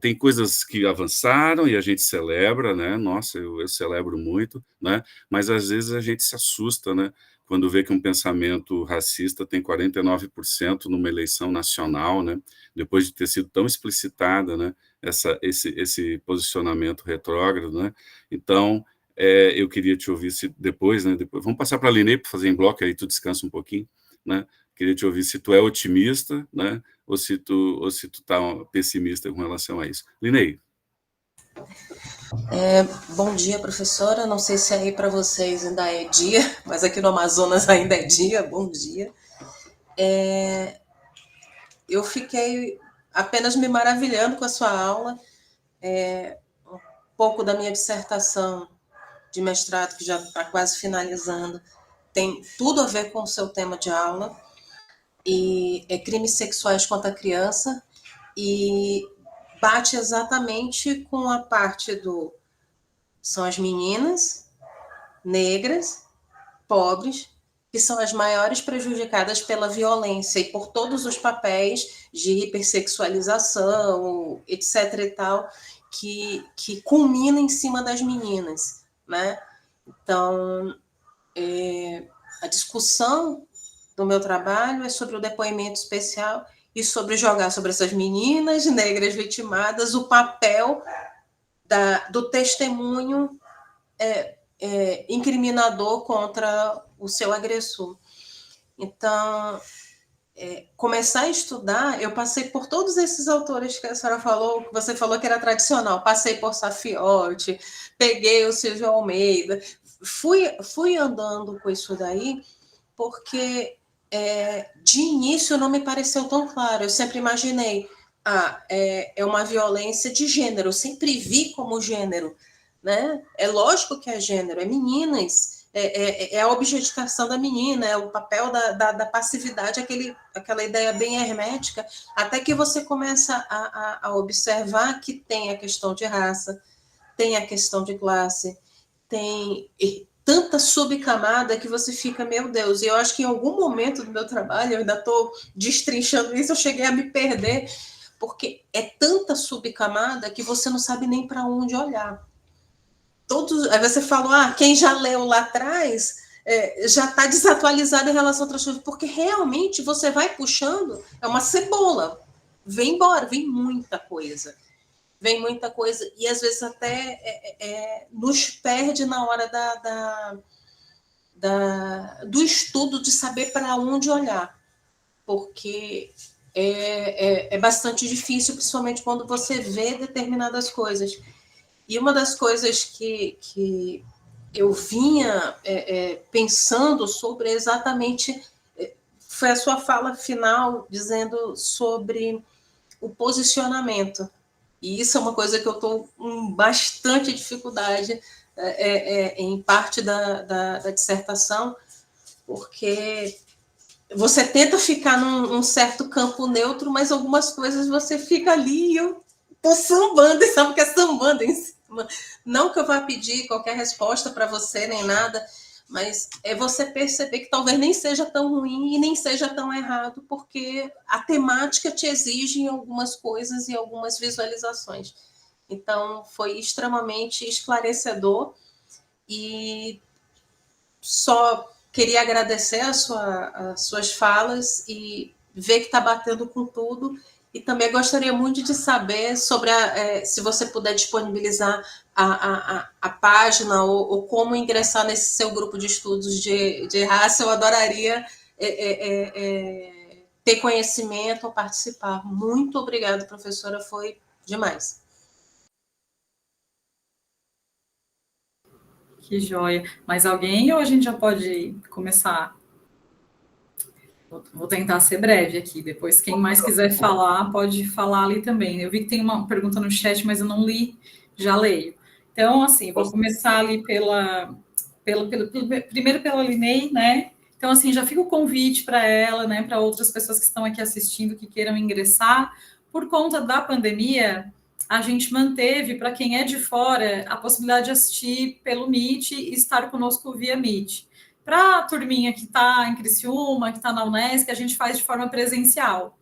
tem coisas que avançaram e a gente celebra, né? Nossa, eu celebro muito, né? Mas às vezes a gente se assusta, né? Quando vê que um pensamento racista tem 49% numa eleição nacional, né? Depois de ter sido tão explicitada, né? Esse posicionamento retrógrado, né? Então, eu queria te ouvir se depois, né? Depois, vamos passar para a Linnea para fazer em bloco, aí tu descansa um pouquinho, né? Queria te ouvir se tu é otimista, né? Ou se tu tá pessimista com relação a isso. Linnea. Bom dia, professora. Não sei se aí para vocês ainda é dia, mas aqui no Amazonas ainda é dia. Bom dia. Eu fiquei apenas me maravilhando com a sua aula. Um pouco da minha dissertação de mestrado, que já está quase finalizando, tem tudo a ver com o seu tema de aula, e é crimes sexuais contra a criança, e bate exatamente com a parte do... São as meninas negras, pobres, que são as maiores prejudicadas pela violência e por todos os papéis de hipersexualização, etc. e tal, que culmina em cima das meninas, né? Então, a discussão do meu trabalho é sobre o depoimento especial e sobre jogar sobre essas meninas negras vitimadas o papel do testemunho incriminador contra o seu agressor. Então, começar a estudar, eu passei por todos esses autores que a senhora falou, que você falou que era tradicional, passei por Safiotti, peguei o Silvio Almeida, fui andando com isso daí, porque de início não me pareceu tão claro, eu sempre imaginei, é uma violência de gênero, eu sempre vi como gênero, né? É lógico que é gênero, é meninas, é a objetificação da menina, é o papel da passividade, aquela ideia bem hermética, até que você começa a observar que tem a questão de raça, tem a questão de classe, tem tanta subcamada que você fica, meu Deus, e eu acho que em algum momento do meu trabalho, eu ainda estou destrinchando isso, eu cheguei a me perder, porque é tanta subcamada que você não sabe nem para onde olhar. Aí você falou, quem já leu lá atrás já está desatualizado em relação a outras coisas, porque realmente você vai puxando, é uma cebola, vem embora, vem muita coisa, e às vezes até nos perde na hora do estudo de saber para onde olhar, porque é bastante difícil, principalmente quando você vê determinadas coisas. E uma das coisas que eu vinha pensando sobre exatamente foi a sua fala final, dizendo sobre o posicionamento. E isso é uma coisa que eu estou com bastante dificuldade em parte da dissertação, porque você tenta ficar num certo campo neutro, mas algumas coisas você fica ali e eu estou sambando, e sabe o que é sambando em cima? Não que eu vá pedir qualquer resposta para você, nem nada, mas é você perceber que talvez nem seja tão ruim e nem seja tão errado, porque a temática te exige algumas coisas e algumas visualizações. Então, foi extremamente esclarecedor e só queria agradecer as suas falas e ver que está batendo com tudo E também gostaria muito de saber sobre se você puder disponibilizar a página ou como ingressar nesse seu grupo de estudos de raça, eu adoraria ter conhecimento ou participar. Muito obrigada, professora, foi demais. Que joia. Mais alguém ou a gente já pode começar? Vou tentar ser breve aqui. Depois, quem mais quiser falar, pode falar ali também. Eu vi que tem uma pergunta no chat, mas eu não li, já leio. Então, assim, vou começar ali primeiro pela Linei, né? Então, assim, já fica o convite para ela, né? Para outras pessoas que estão aqui assistindo, que queiram ingressar. Por conta da pandemia, a gente manteve, para quem é de fora, a possibilidade de assistir pelo Meet e estar conosco via Meet. Para a turminha que está em Criciúma, que está na Unesc, a gente faz de forma presencial,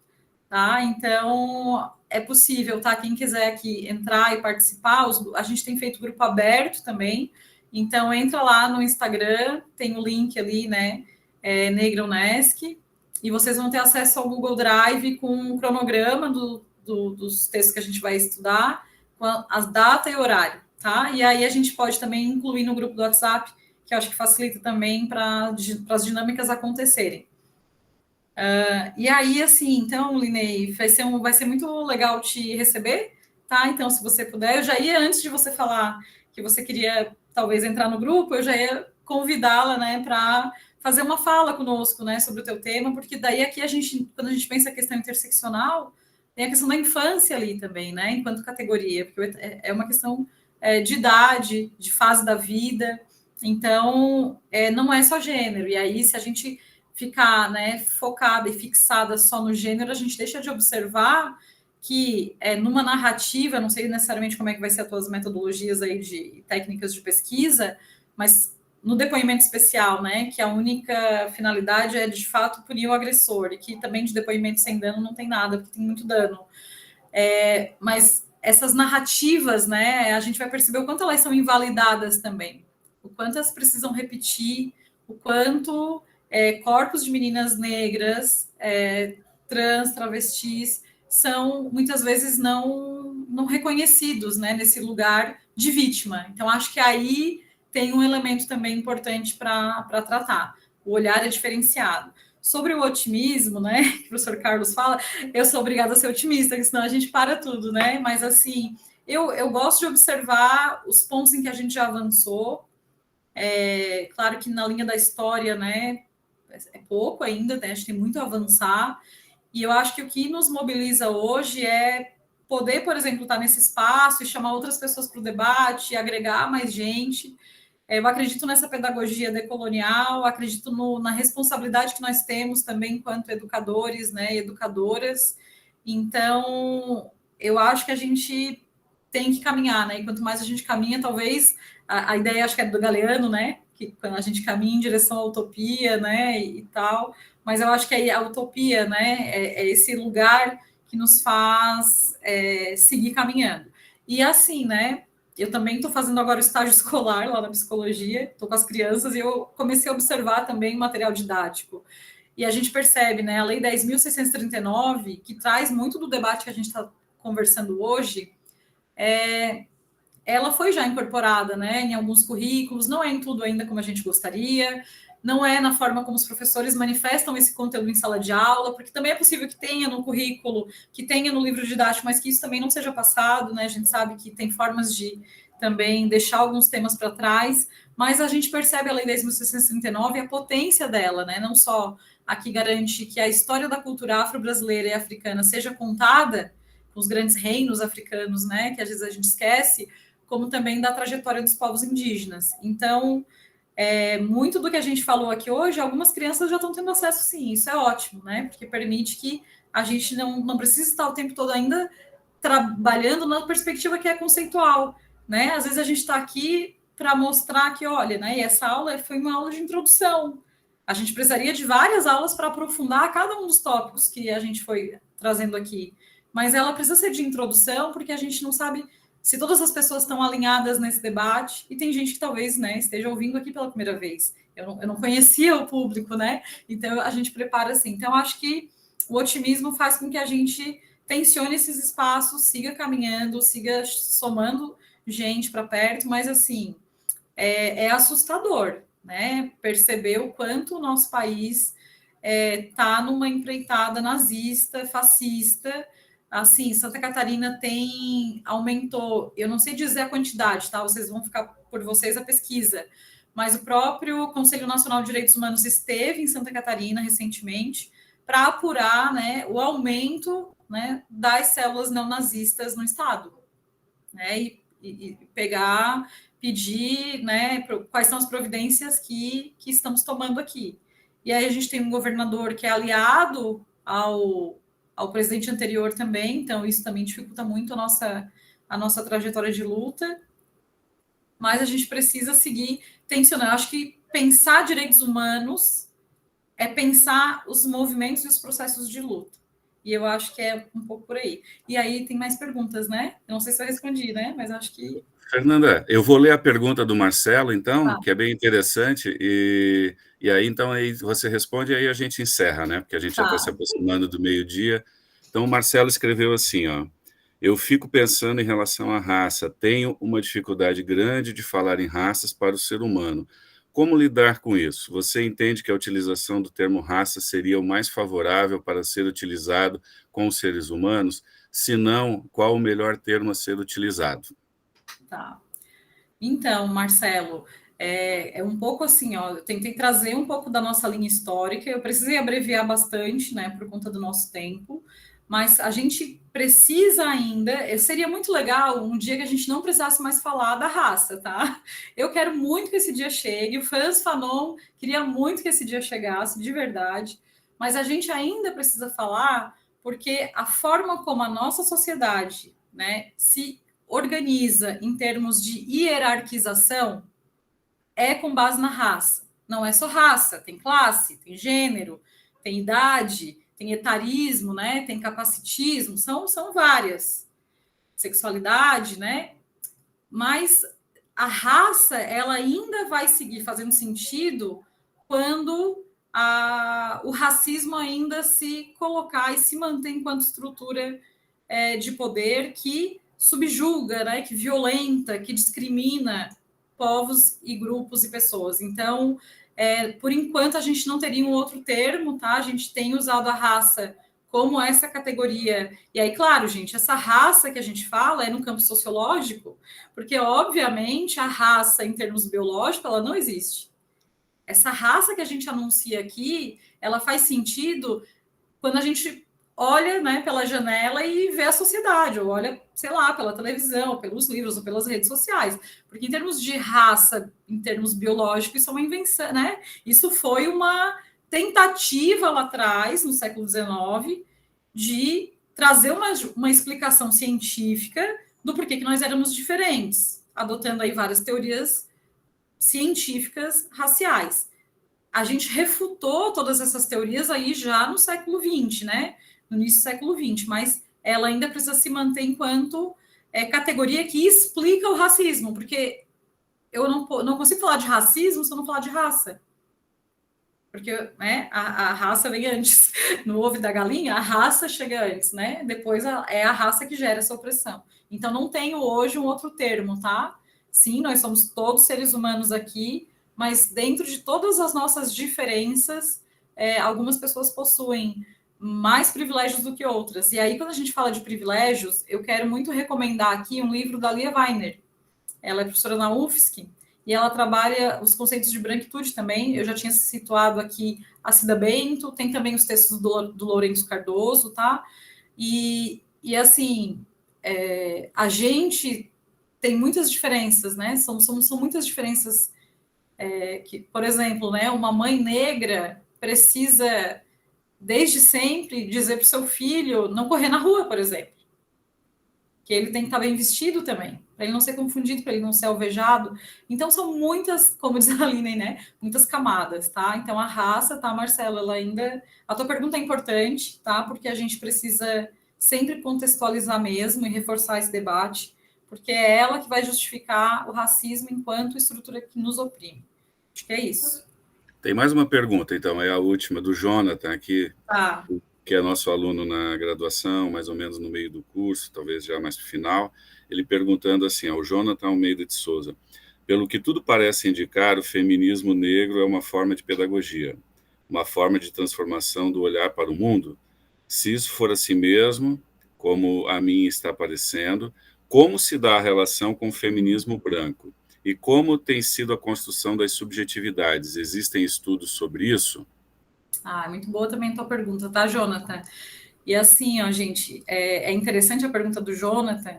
tá? Então, é possível, tá? Quem quiser aqui entrar e participar, a gente tem feito grupo aberto também, então entra lá no Instagram, tem o link ali, né? Negra Unesc, e vocês vão ter acesso ao Google Drive com um cronograma dos textos que a gente vai estudar, com as data e horário, tá? E aí a gente pode também incluir no grupo do WhatsApp, que eu acho que facilita também para as dinâmicas acontecerem. E aí, assim, então, Linei, vai ser muito legal te receber, tá? Então, se você puder, eu já ia, antes de você falar que você queria talvez entrar no grupo, eu já ia convidá-la, né, para fazer uma fala conosco, né, sobre o teu tema, porque daí aqui quando a gente pensa a questão interseccional, tem a questão da infância ali também, né, enquanto categoria, porque é uma questão de idade, de fase da vida, então, não é só gênero, e aí se a gente ficar, né, focada e fixada só no gênero, a gente deixa de observar que numa narrativa, não sei necessariamente como é que vai ser as tuas metodologias aí de técnicas de pesquisa, mas no depoimento especial, né, que a única finalidade é de fato punir o agressor, e que também de depoimento sem dano não tem nada, porque tem muito dano. Mas essas narrativas, né, a gente vai perceber o quanto elas são invalidadas também, o quanto elas precisam repetir, o quanto corpos de meninas negras, trans, travestis, são muitas vezes não reconhecidos, né, nesse lugar de vítima. Então, acho que aí tem um elemento também importante para tratar. O olhar é diferenciado. Sobre o otimismo, né, que o professor Carlos fala, eu sou obrigada a ser otimista, porque senão a gente para tudo, né? Mas, assim, eu gosto de observar os pontos em que a gente já avançou. Claro que na linha da história, né, é pouco ainda, né, a gente tem muito a avançar, e eu acho que o que nos mobiliza hoje é poder, por exemplo, estar nesse espaço e chamar outras pessoas para o debate, agregar mais gente. Eu acredito nessa pedagogia decolonial, acredito na responsabilidade que nós temos também enquanto educadores, né, e educadoras. Então, eu acho que a gente tem que caminhar, né? E quanto mais a gente caminha, talvez a ideia, acho que é do Galeano, né? Que quando a gente caminha em direção à utopia, né? E tal. Mas eu acho que a utopia, né? É esse lugar que nos faz seguir caminhando. E assim, né? Eu também estou fazendo agora o estágio escolar lá na psicologia, estou com as crianças e eu comecei a observar também o material didático. E a gente percebe, né, a Lei 10.639, que traz muito do debate que a gente está conversando hoje, ela foi já incorporada, né, em alguns currículos, não é em tudo ainda como a gente gostaria, não é na forma como os professores manifestam esse conteúdo em sala de aula, porque também é possível que tenha no currículo, que tenha no livro didático, mas que isso também não seja passado, né? A gente sabe que tem formas de também deixar alguns temas para trás, mas a gente percebe a Lei 10.639 a potência dela, né? Não só a que garante que a história da cultura afro-brasileira e africana seja contada com os grandes reinos africanos, né? Que às vezes a gente esquece, como também da trajetória dos povos indígenas. Então, muito do que a gente falou aqui hoje, algumas crianças já estão tendo acesso, sim, isso é ótimo, né? Porque permite que a gente não precisa estar o tempo todo ainda trabalhando na perspectiva que é conceitual, né? Às vezes a gente está aqui para mostrar que, olha, né? E essa aula foi uma aula de introdução. A gente precisaria de várias aulas para aprofundar cada um dos tópicos que a gente foi trazendo aqui. Mas ela precisa ser de introdução, porque a gente não sabe se todas as pessoas estão alinhadas nesse debate, e tem gente que talvez, né, esteja ouvindo aqui pela primeira vez. Eu não conhecia o público, né? Então a gente prepara assim. Então acho que o otimismo faz com que a gente tensione esses espaços, siga caminhando, siga somando gente para perto, mas assim, é assustador, né? Perceber o quanto o nosso país está numa empreitada nazista, fascista. Assim, Santa Catarina aumentou, eu não sei dizer a quantidade, tá? Vocês vão ficar por vocês a pesquisa, mas o próprio Conselho Nacional de Direitos Humanos esteve em Santa Catarina recentemente para apurar, né, o aumento, né, das células neonazistas no estado, né? E pedir, né, quais são as providências que estamos tomando aqui. E aí a gente tem um governador que é aliado ao presidente anterior também, então isso também dificulta muito a nossa trajetória de luta, mas a gente precisa seguir tensionando. Eu acho que pensar direitos humanos é pensar os movimentos e os processos de luta. E eu acho que é um pouco por aí. E aí tem mais perguntas, né? Eu não sei se eu respondi, né? Mas acho que... Fernanda, eu vou ler a pergunta do Marcelo, então, que é bem interessante, e aí, então, aí você responde e aí a gente encerra, né? Porque a gente já está se aproximando do meio-dia. Então, o Marcelo escreveu assim, ó: eu fico pensando em relação à raça, tenho uma dificuldade grande de falar em raças para o ser humano. Como lidar com isso? Você entende que a utilização do termo raça seria o mais favorável para ser utilizado com os seres humanos? Se não, qual o melhor termo a ser utilizado? Tá. Então, Marcelo, é um pouco assim, ó, eu tentei trazer um pouco da nossa linha histórica, eu precisei abreviar bastante, né, por conta do nosso tempo, mas a gente precisa ainda, seria muito legal um dia que a gente não precisasse mais falar da raça, tá? Eu quero muito que esse dia chegue, o Frantz Fanon queria muito que esse dia chegasse, de verdade, mas a gente ainda precisa falar porque a forma como a nossa sociedade, né, se organiza em termos de hierarquização é com base na raça. Não é só raça, tem classe, tem gênero, tem idade, tem etarismo, né? Tem capacitismo, são várias. Sexualidade, né? Mas a raça, ela ainda vai seguir fazendo sentido quando o racismo ainda se colocar e se manter enquanto estrutura de poder que subjuga, né, que violenta, que discrimina povos e grupos e pessoas. Então, por enquanto, a gente não teria um outro termo, tá? A gente tem usado a raça como essa categoria. E aí, claro, gente, essa raça que a gente fala é no campo sociológico, porque, obviamente, a raça, em termos biológicos, ela não existe. Essa raça que a gente anuncia aqui, ela faz sentido quando a gente olha, né, pela janela e vê a sociedade, ou olha, sei lá, pela televisão, pelos livros, ou pelas redes sociais. Porque em termos de raça, em termos biológicos, isso é uma invenção, né? Isso foi uma tentativa lá atrás, no século XIX, de trazer uma explicação científica do porquê que nós éramos diferentes, adotando aí várias teorias científicas raciais. A gente refutou todas essas teorias aí já no século XX, né? No início do século XX, mas ela ainda precisa se manter enquanto categoria que explica o racismo, porque eu não consigo falar de racismo se eu não falar de raça. Porque né, a raça vem antes. No ovo da galinha, a raça chega antes, né? Depois é a raça que gera essa opressão. Então, não tenho hoje um outro termo, tá? Sim, nós somos todos seres humanos aqui, mas dentro de todas as nossas diferenças, algumas pessoas possuem mais privilégios do que outras. E aí, quando a gente fala de privilégios, eu quero muito recomendar aqui um livro da Lia Weiner. Ela é professora na UFSC e ela trabalha os conceitos de branquitude também. Eu já tinha situado aqui a Cida Bento, tem também os textos do Lourenço Cardoso, tá? E assim, a gente tem muitas diferenças, né? São muitas diferenças que, por exemplo, né, uma mãe negra precisa, desde sempre, dizer para o seu filho não correr na rua, por exemplo. Que ele tem que estar bem vestido também, para ele não ser confundido, para ele não ser alvejado. Então, são muitas, como diz a Aline, né? Muitas camadas, tá? Então, a raça, tá, Marcelo, ela ainda... A tua pergunta é importante, tá? Porque a gente precisa sempre contextualizar mesmo e reforçar esse debate, porque é ela que vai justificar o racismo enquanto estrutura que nos oprime. Acho que é isso. Tem mais uma pergunta, então, é a última, do Jonathan aqui. Tá. que é nosso aluno na graduação, mais ou menos no meio do curso, talvez já mais para o final, ele perguntando assim, ao Jonathan Almeida de Souza: pelo que tudo parece indicar, o feminismo negro é uma forma de pedagogia, uma forma de transformação do olhar para o mundo? Se isso for assim mesmo, como a mim está parecendo, como se dá a relação com o feminismo branco? E como tem sido a construção das subjetividades? Existem estudos sobre isso? Muito boa também a tua pergunta, tá, Jonathan? E assim, ó, gente, é interessante a pergunta do Jonathan,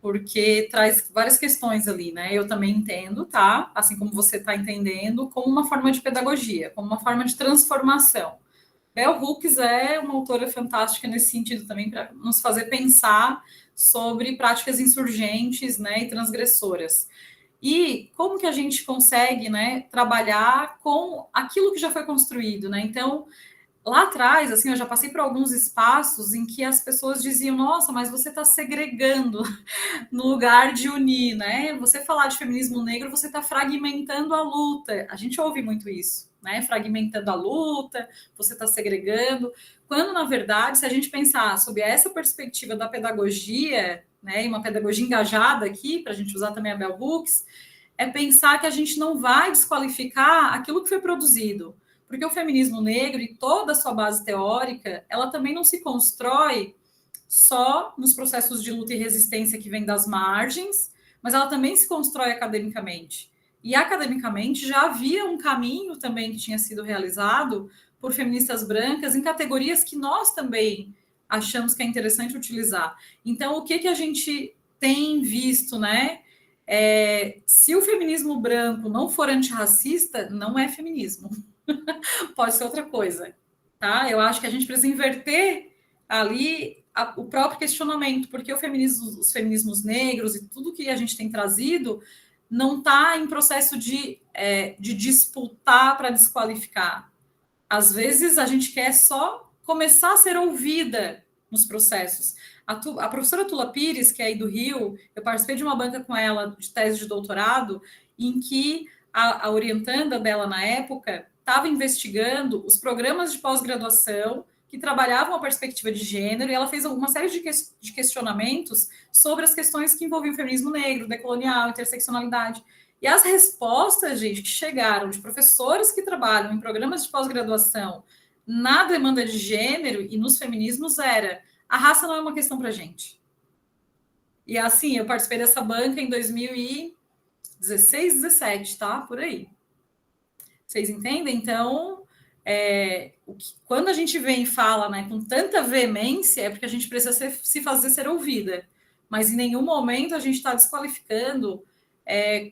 porque traz várias questões ali, né? Eu também entendo, tá? Assim como você está entendendo, como uma forma de pedagogia, como uma forma de transformação. Bell Hooks é uma autora fantástica nesse sentido também, para nos fazer pensar sobre práticas insurgentes, né, e transgressoras. E como que a gente consegue, né, trabalhar com aquilo que já foi construído, né? Então, lá atrás, assim, eu já passei por alguns espaços em que as pessoas diziam: nossa, mas você está segregando no lugar de unir, né? Você falar de feminismo negro, você está fragmentando a luta. A gente ouve muito isso, né? Fragmentando a luta, você está segregando. Quando, na verdade, se a gente pensar sob essa perspectiva da pedagogia, né, e uma pedagogia engajada aqui, para a gente usar também a Bell Hooks, é pensar que a gente não vai desqualificar aquilo que foi produzido. Porque o feminismo negro e toda a sua base teórica, ela também não se constrói só nos processos de luta e resistência que vem das margens, mas ela também se constrói academicamente. E academicamente já havia um caminho também que tinha sido realizado por feministas brancas em categorias que nós também achamos que é interessante utilizar. Então, o que a gente tem visto, né? Se o feminismo branco não for antirracista, não é feminismo. Pode ser outra coisa, tá? Eu acho que a gente precisa inverter ali o próprio questionamento, porque os feminismos negros e tudo que a gente tem trazido não está em processo de disputar para desqualificar. Às vezes a gente quer só começar a ser ouvida nos processos. A professora Tula Pires, que é aí do Rio, eu participei de uma banca com ela de tese de doutorado, em que a orientanda dela na época estava investigando os programas de pós-graduação que trabalhavam a perspectiva de gênero, e ela fez uma série de questionamentos sobre as questões que envolviam o feminismo negro, decolonial, interseccionalidade. E as respostas, gente, que chegaram de professores que trabalham em programas de pós-graduação na demanda de gênero e nos feminismos era: a raça não é uma questão para gente. E assim, eu participei dessa banca em 2016, 17, tá? Por aí. Vocês entendem? Então, quando a gente vem e fala, né, com tanta veemência, é porque a gente precisa se fazer ser ouvida. Mas em nenhum momento a gente está desqualificando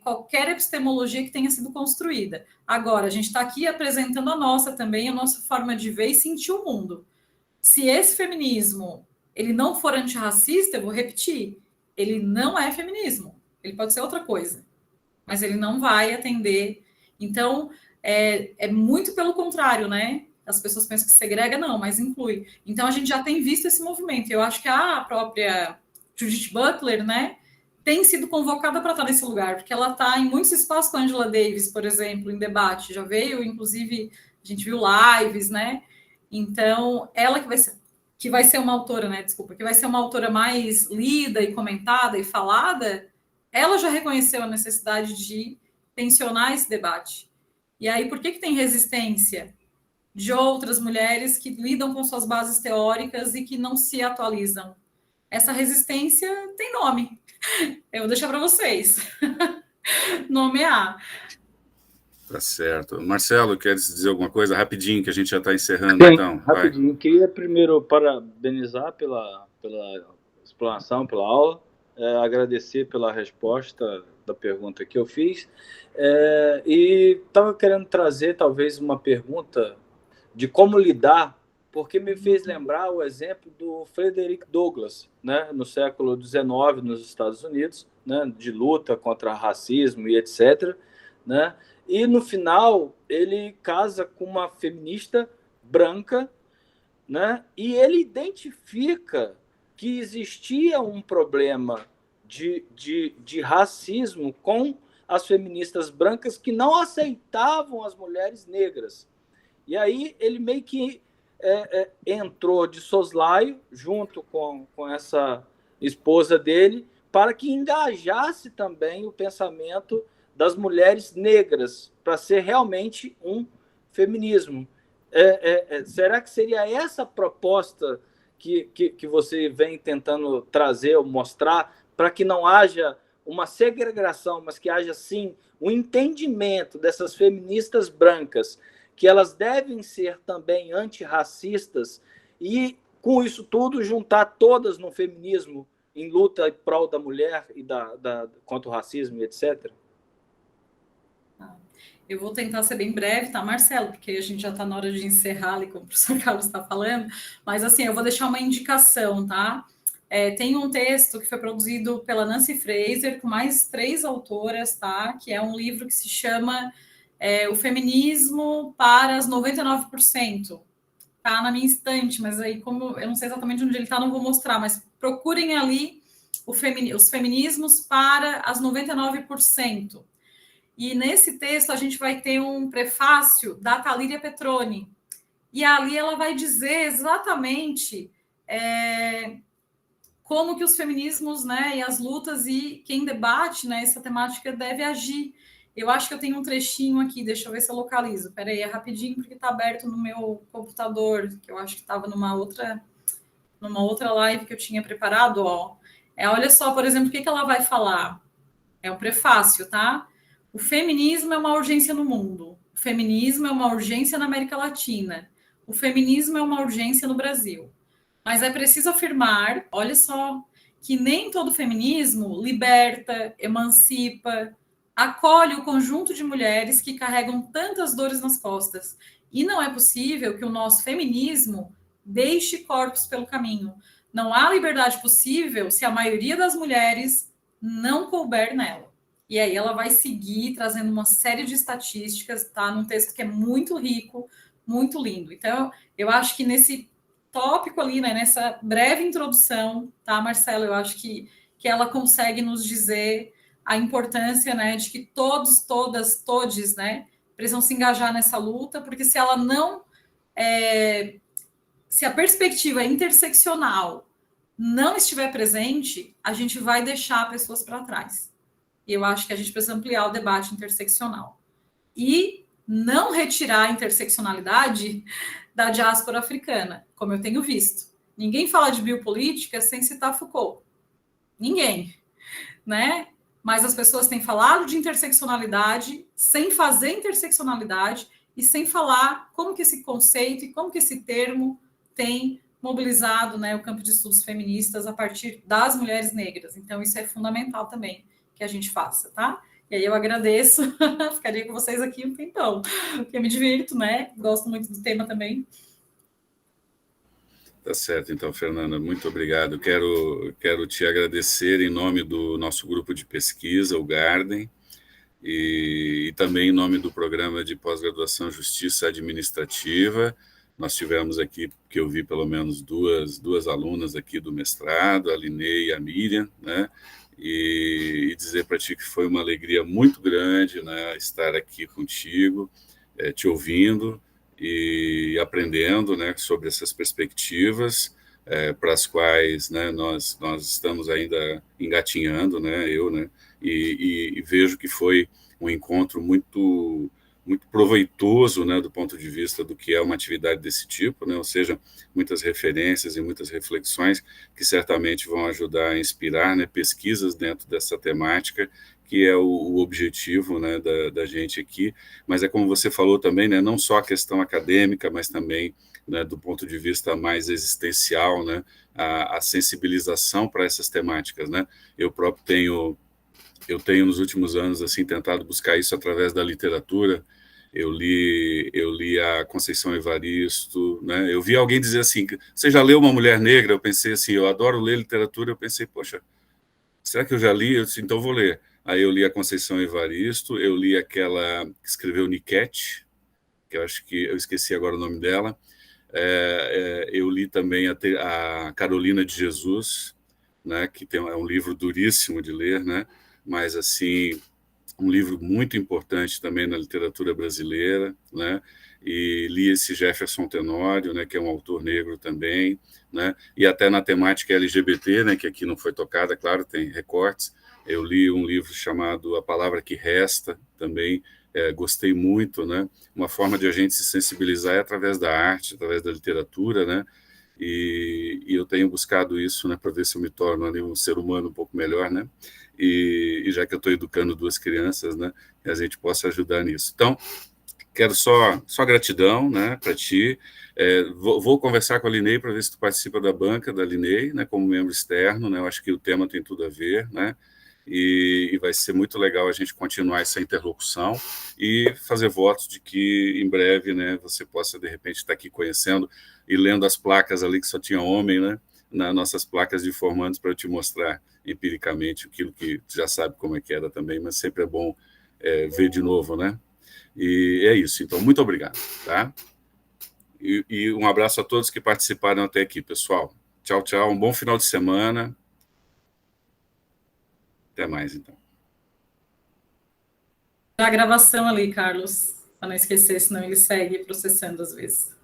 qualquer epistemologia que tenha sido construída. Agora, a gente está aqui apresentando a nossa também, a nossa forma de ver e sentir o mundo. Se esse feminismo ele não for antirracista, eu vou repetir, ele não é feminismo. Ele pode ser outra coisa, mas ele não vai atender. Então, é muito pelo contrário, né? As pessoas pensam que segrega, não, mas inclui. Então, a gente já tem visto esse movimento. Eu acho que a própria Judith Butler, né, tem sido convocada para estar nesse lugar, porque ela está em muitos espaços com a Angela Davis, por exemplo, em debate. Já veio, inclusive, a gente viu lives, né? Então, ela que vai ser uma autora, né? Desculpa, que vai ser uma autora mais lida e comentada e falada, ela já reconheceu a necessidade de tensionar esse debate. E aí, por que tem resistência de outras mulheres que lidam com suas bases teóricas e que não se atualizam? Essa resistência tem nome. Eu vou deixar para vocês nomear. Tá certo. Marcelo, quer dizer alguma coisa? Rapidinho, que a gente já está encerrando. Sim, então. Rapidinho. Vai. Queria primeiro parabenizar pela explanação, pela aula, agradecer pela resposta da pergunta que eu fiz, e estava querendo trazer talvez uma pergunta de como lidar, porque me fez lembrar o exemplo do Frederick Douglass, né, no século XIX nos Estados Unidos, né, de luta contra racismo e etc., né? E, no final, ele casa com uma feminista branca, né? E ele identifica que existia um problema de racismo com as feministas brancas que não aceitavam as mulheres negras. E aí ele meio que entrou de soslaio junto com essa esposa dele para que engajasse também o pensamento das mulheres negras para ser realmente um feminismo. Será que seria essa proposta que você vem tentando trazer ou mostrar para que não haja uma segregação, mas que haja, sim, um entendimento dessas feministas brancas, que elas devem ser também antirracistas e, com isso tudo, juntar todas no feminismo em luta em prol da mulher e contra o racismo e etc.? Eu vou tentar ser bem breve, tá, Marcelo? Porque a gente já está na hora de encerrar ali, como o professor Carlos está falando. Mas, assim, eu vou deixar uma indicação, tá? Tem um texto que foi produzido pela Nancy Fraser, com mais 3 autoras, tá? Que é um livro que se chama O Feminismo para as 99%. Tá na minha estante, mas aí, como eu não sei exatamente onde ele está, não vou mostrar, mas procurem ali os feminismos para as 99%. E nesse texto a gente vai ter um prefácio da Talíria Petroni. E ali ela vai dizer exatamente como que os feminismos, né, e as lutas e quem debate, né, essa temática deve agir. Eu acho que eu tenho um trechinho aqui, deixa eu ver se eu localizo. Peraí, é rapidinho, porque está aberto no meu computador, que eu acho que estava numa outra live que eu tinha preparado. Olha só, por exemplo, o que ela vai falar. É um prefácio, tá? O feminismo é uma urgência no mundo. O feminismo é uma urgência na América Latina. O feminismo é uma urgência no Brasil. Mas é preciso afirmar, olha só, que nem todo feminismo liberta, emancipa, acolhe o conjunto de mulheres que carregam tantas dores nas costas. E não é possível que o nosso feminismo deixe corpos pelo caminho. Não há liberdade possível se a maioria das mulheres não couber nela. E aí ela vai seguir trazendo uma série de estatísticas, tá? Num texto que é muito rico, muito lindo. Então, eu acho que nesse tópico ali, né, nessa breve introdução, tá, Marcelo? Eu acho que ela consegue nos dizer a importância, né, de que todos, todas, todes, né, precisam se engajar nessa luta, porque se ela não... se a perspectiva interseccional não estiver presente, a gente vai deixar pessoas para trás. E eu acho que a gente precisa ampliar o debate interseccional. E não retirar a interseccionalidade da diáspora africana, como eu tenho visto. Ninguém fala de biopolítica sem citar Foucault. Ninguém, né? Mas as pessoas têm falado de interseccionalidade sem fazer interseccionalidade e sem falar como que esse conceito e como que esse termo tem mobilizado, né, o campo de estudos feministas a partir das mulheres negras. Então, isso é fundamental também que a gente faça, tá? E aí eu agradeço, ficaria com vocês aqui um tempão, porque eu me divirto, né? Gosto muito do tema também. Tá certo, então, Fernanda, muito obrigado. Quero te agradecer em nome do nosso grupo de pesquisa, o Garden, e também em nome do programa de pós-graduação Justiça Administrativa. Nós tivemos aqui, que eu vi pelo menos duas alunas aqui do mestrado, a Linei e a Miriam, né? E dizer para ti que foi uma alegria muito grande, né, estar aqui contigo, te ouvindo e aprendendo, né, sobre essas perspectivas para as quais, né, nós estamos ainda engatinhando, né, e vejo que foi um encontro muito proveitoso, né, do ponto de vista do que é uma atividade desse tipo, né, ou seja, muitas referências e muitas reflexões que certamente vão ajudar a inspirar, né, pesquisas dentro dessa temática, que é o objetivo, né, da gente aqui, mas é como você falou também, né, não só a questão acadêmica, mas também, né, do ponto de vista mais existencial, né, a sensibilização para essas temáticas, né. Eu próprio tenho nos últimos anos assim tentado buscar isso através da literatura. Eu li a Conceição Evaristo, né? Eu vi alguém dizer assim, você já leu Uma Mulher Negra? Eu pensei assim, eu adoro ler literatura. Eu pensei, poxa, será que eu já li? Eu disse, então vou ler. Aí eu li a Conceição Evaristo, eu li aquela que escreveu Niquete, que eu acho que eu esqueci agora o nome dela. Eu li também a Carolina de Jesus, né? Que é um livro duríssimo de ler, né? Mas assim, um livro muito importante também na literatura brasileira, né? E li esse Jefferson Tenório, né, que é um autor negro também, né? E até na temática LGBT, né, que aqui não foi tocada, claro, tem recortes. Eu li um livro chamado A Palavra que Resta, também gostei muito, né? Uma forma de a gente se sensibilizar é através da arte, através da literatura, né? E eu tenho buscado isso, né, para ver se eu me torno ali um ser humano um pouco melhor, né? E já que eu estou educando duas crianças, né, que a gente possa ajudar nisso. Então, quero só gratidão, né, para ti. Vou conversar com a Linei para ver se tu participa da banca da Linei, né, como membro externo, né? Eu acho que o tema tem tudo a ver, né? E vai ser muito legal a gente continuar essa interlocução e fazer votos de que em breve, né, você possa de repente estar aqui conhecendo e lendo as placas ali que só tinha homem, né, nas nossas placas de formandos para eu te mostrar empiricamente aquilo que tu já sabe como é que era também, mas sempre é bom ver de novo, né? E é isso. Então, muito obrigado, tá? E um abraço a todos que participaram até aqui, pessoal. Tchau, tchau. Um bom final de semana. Até mais, então. A gravação ali, Carlos, para não esquecer, senão ele segue processando às vezes.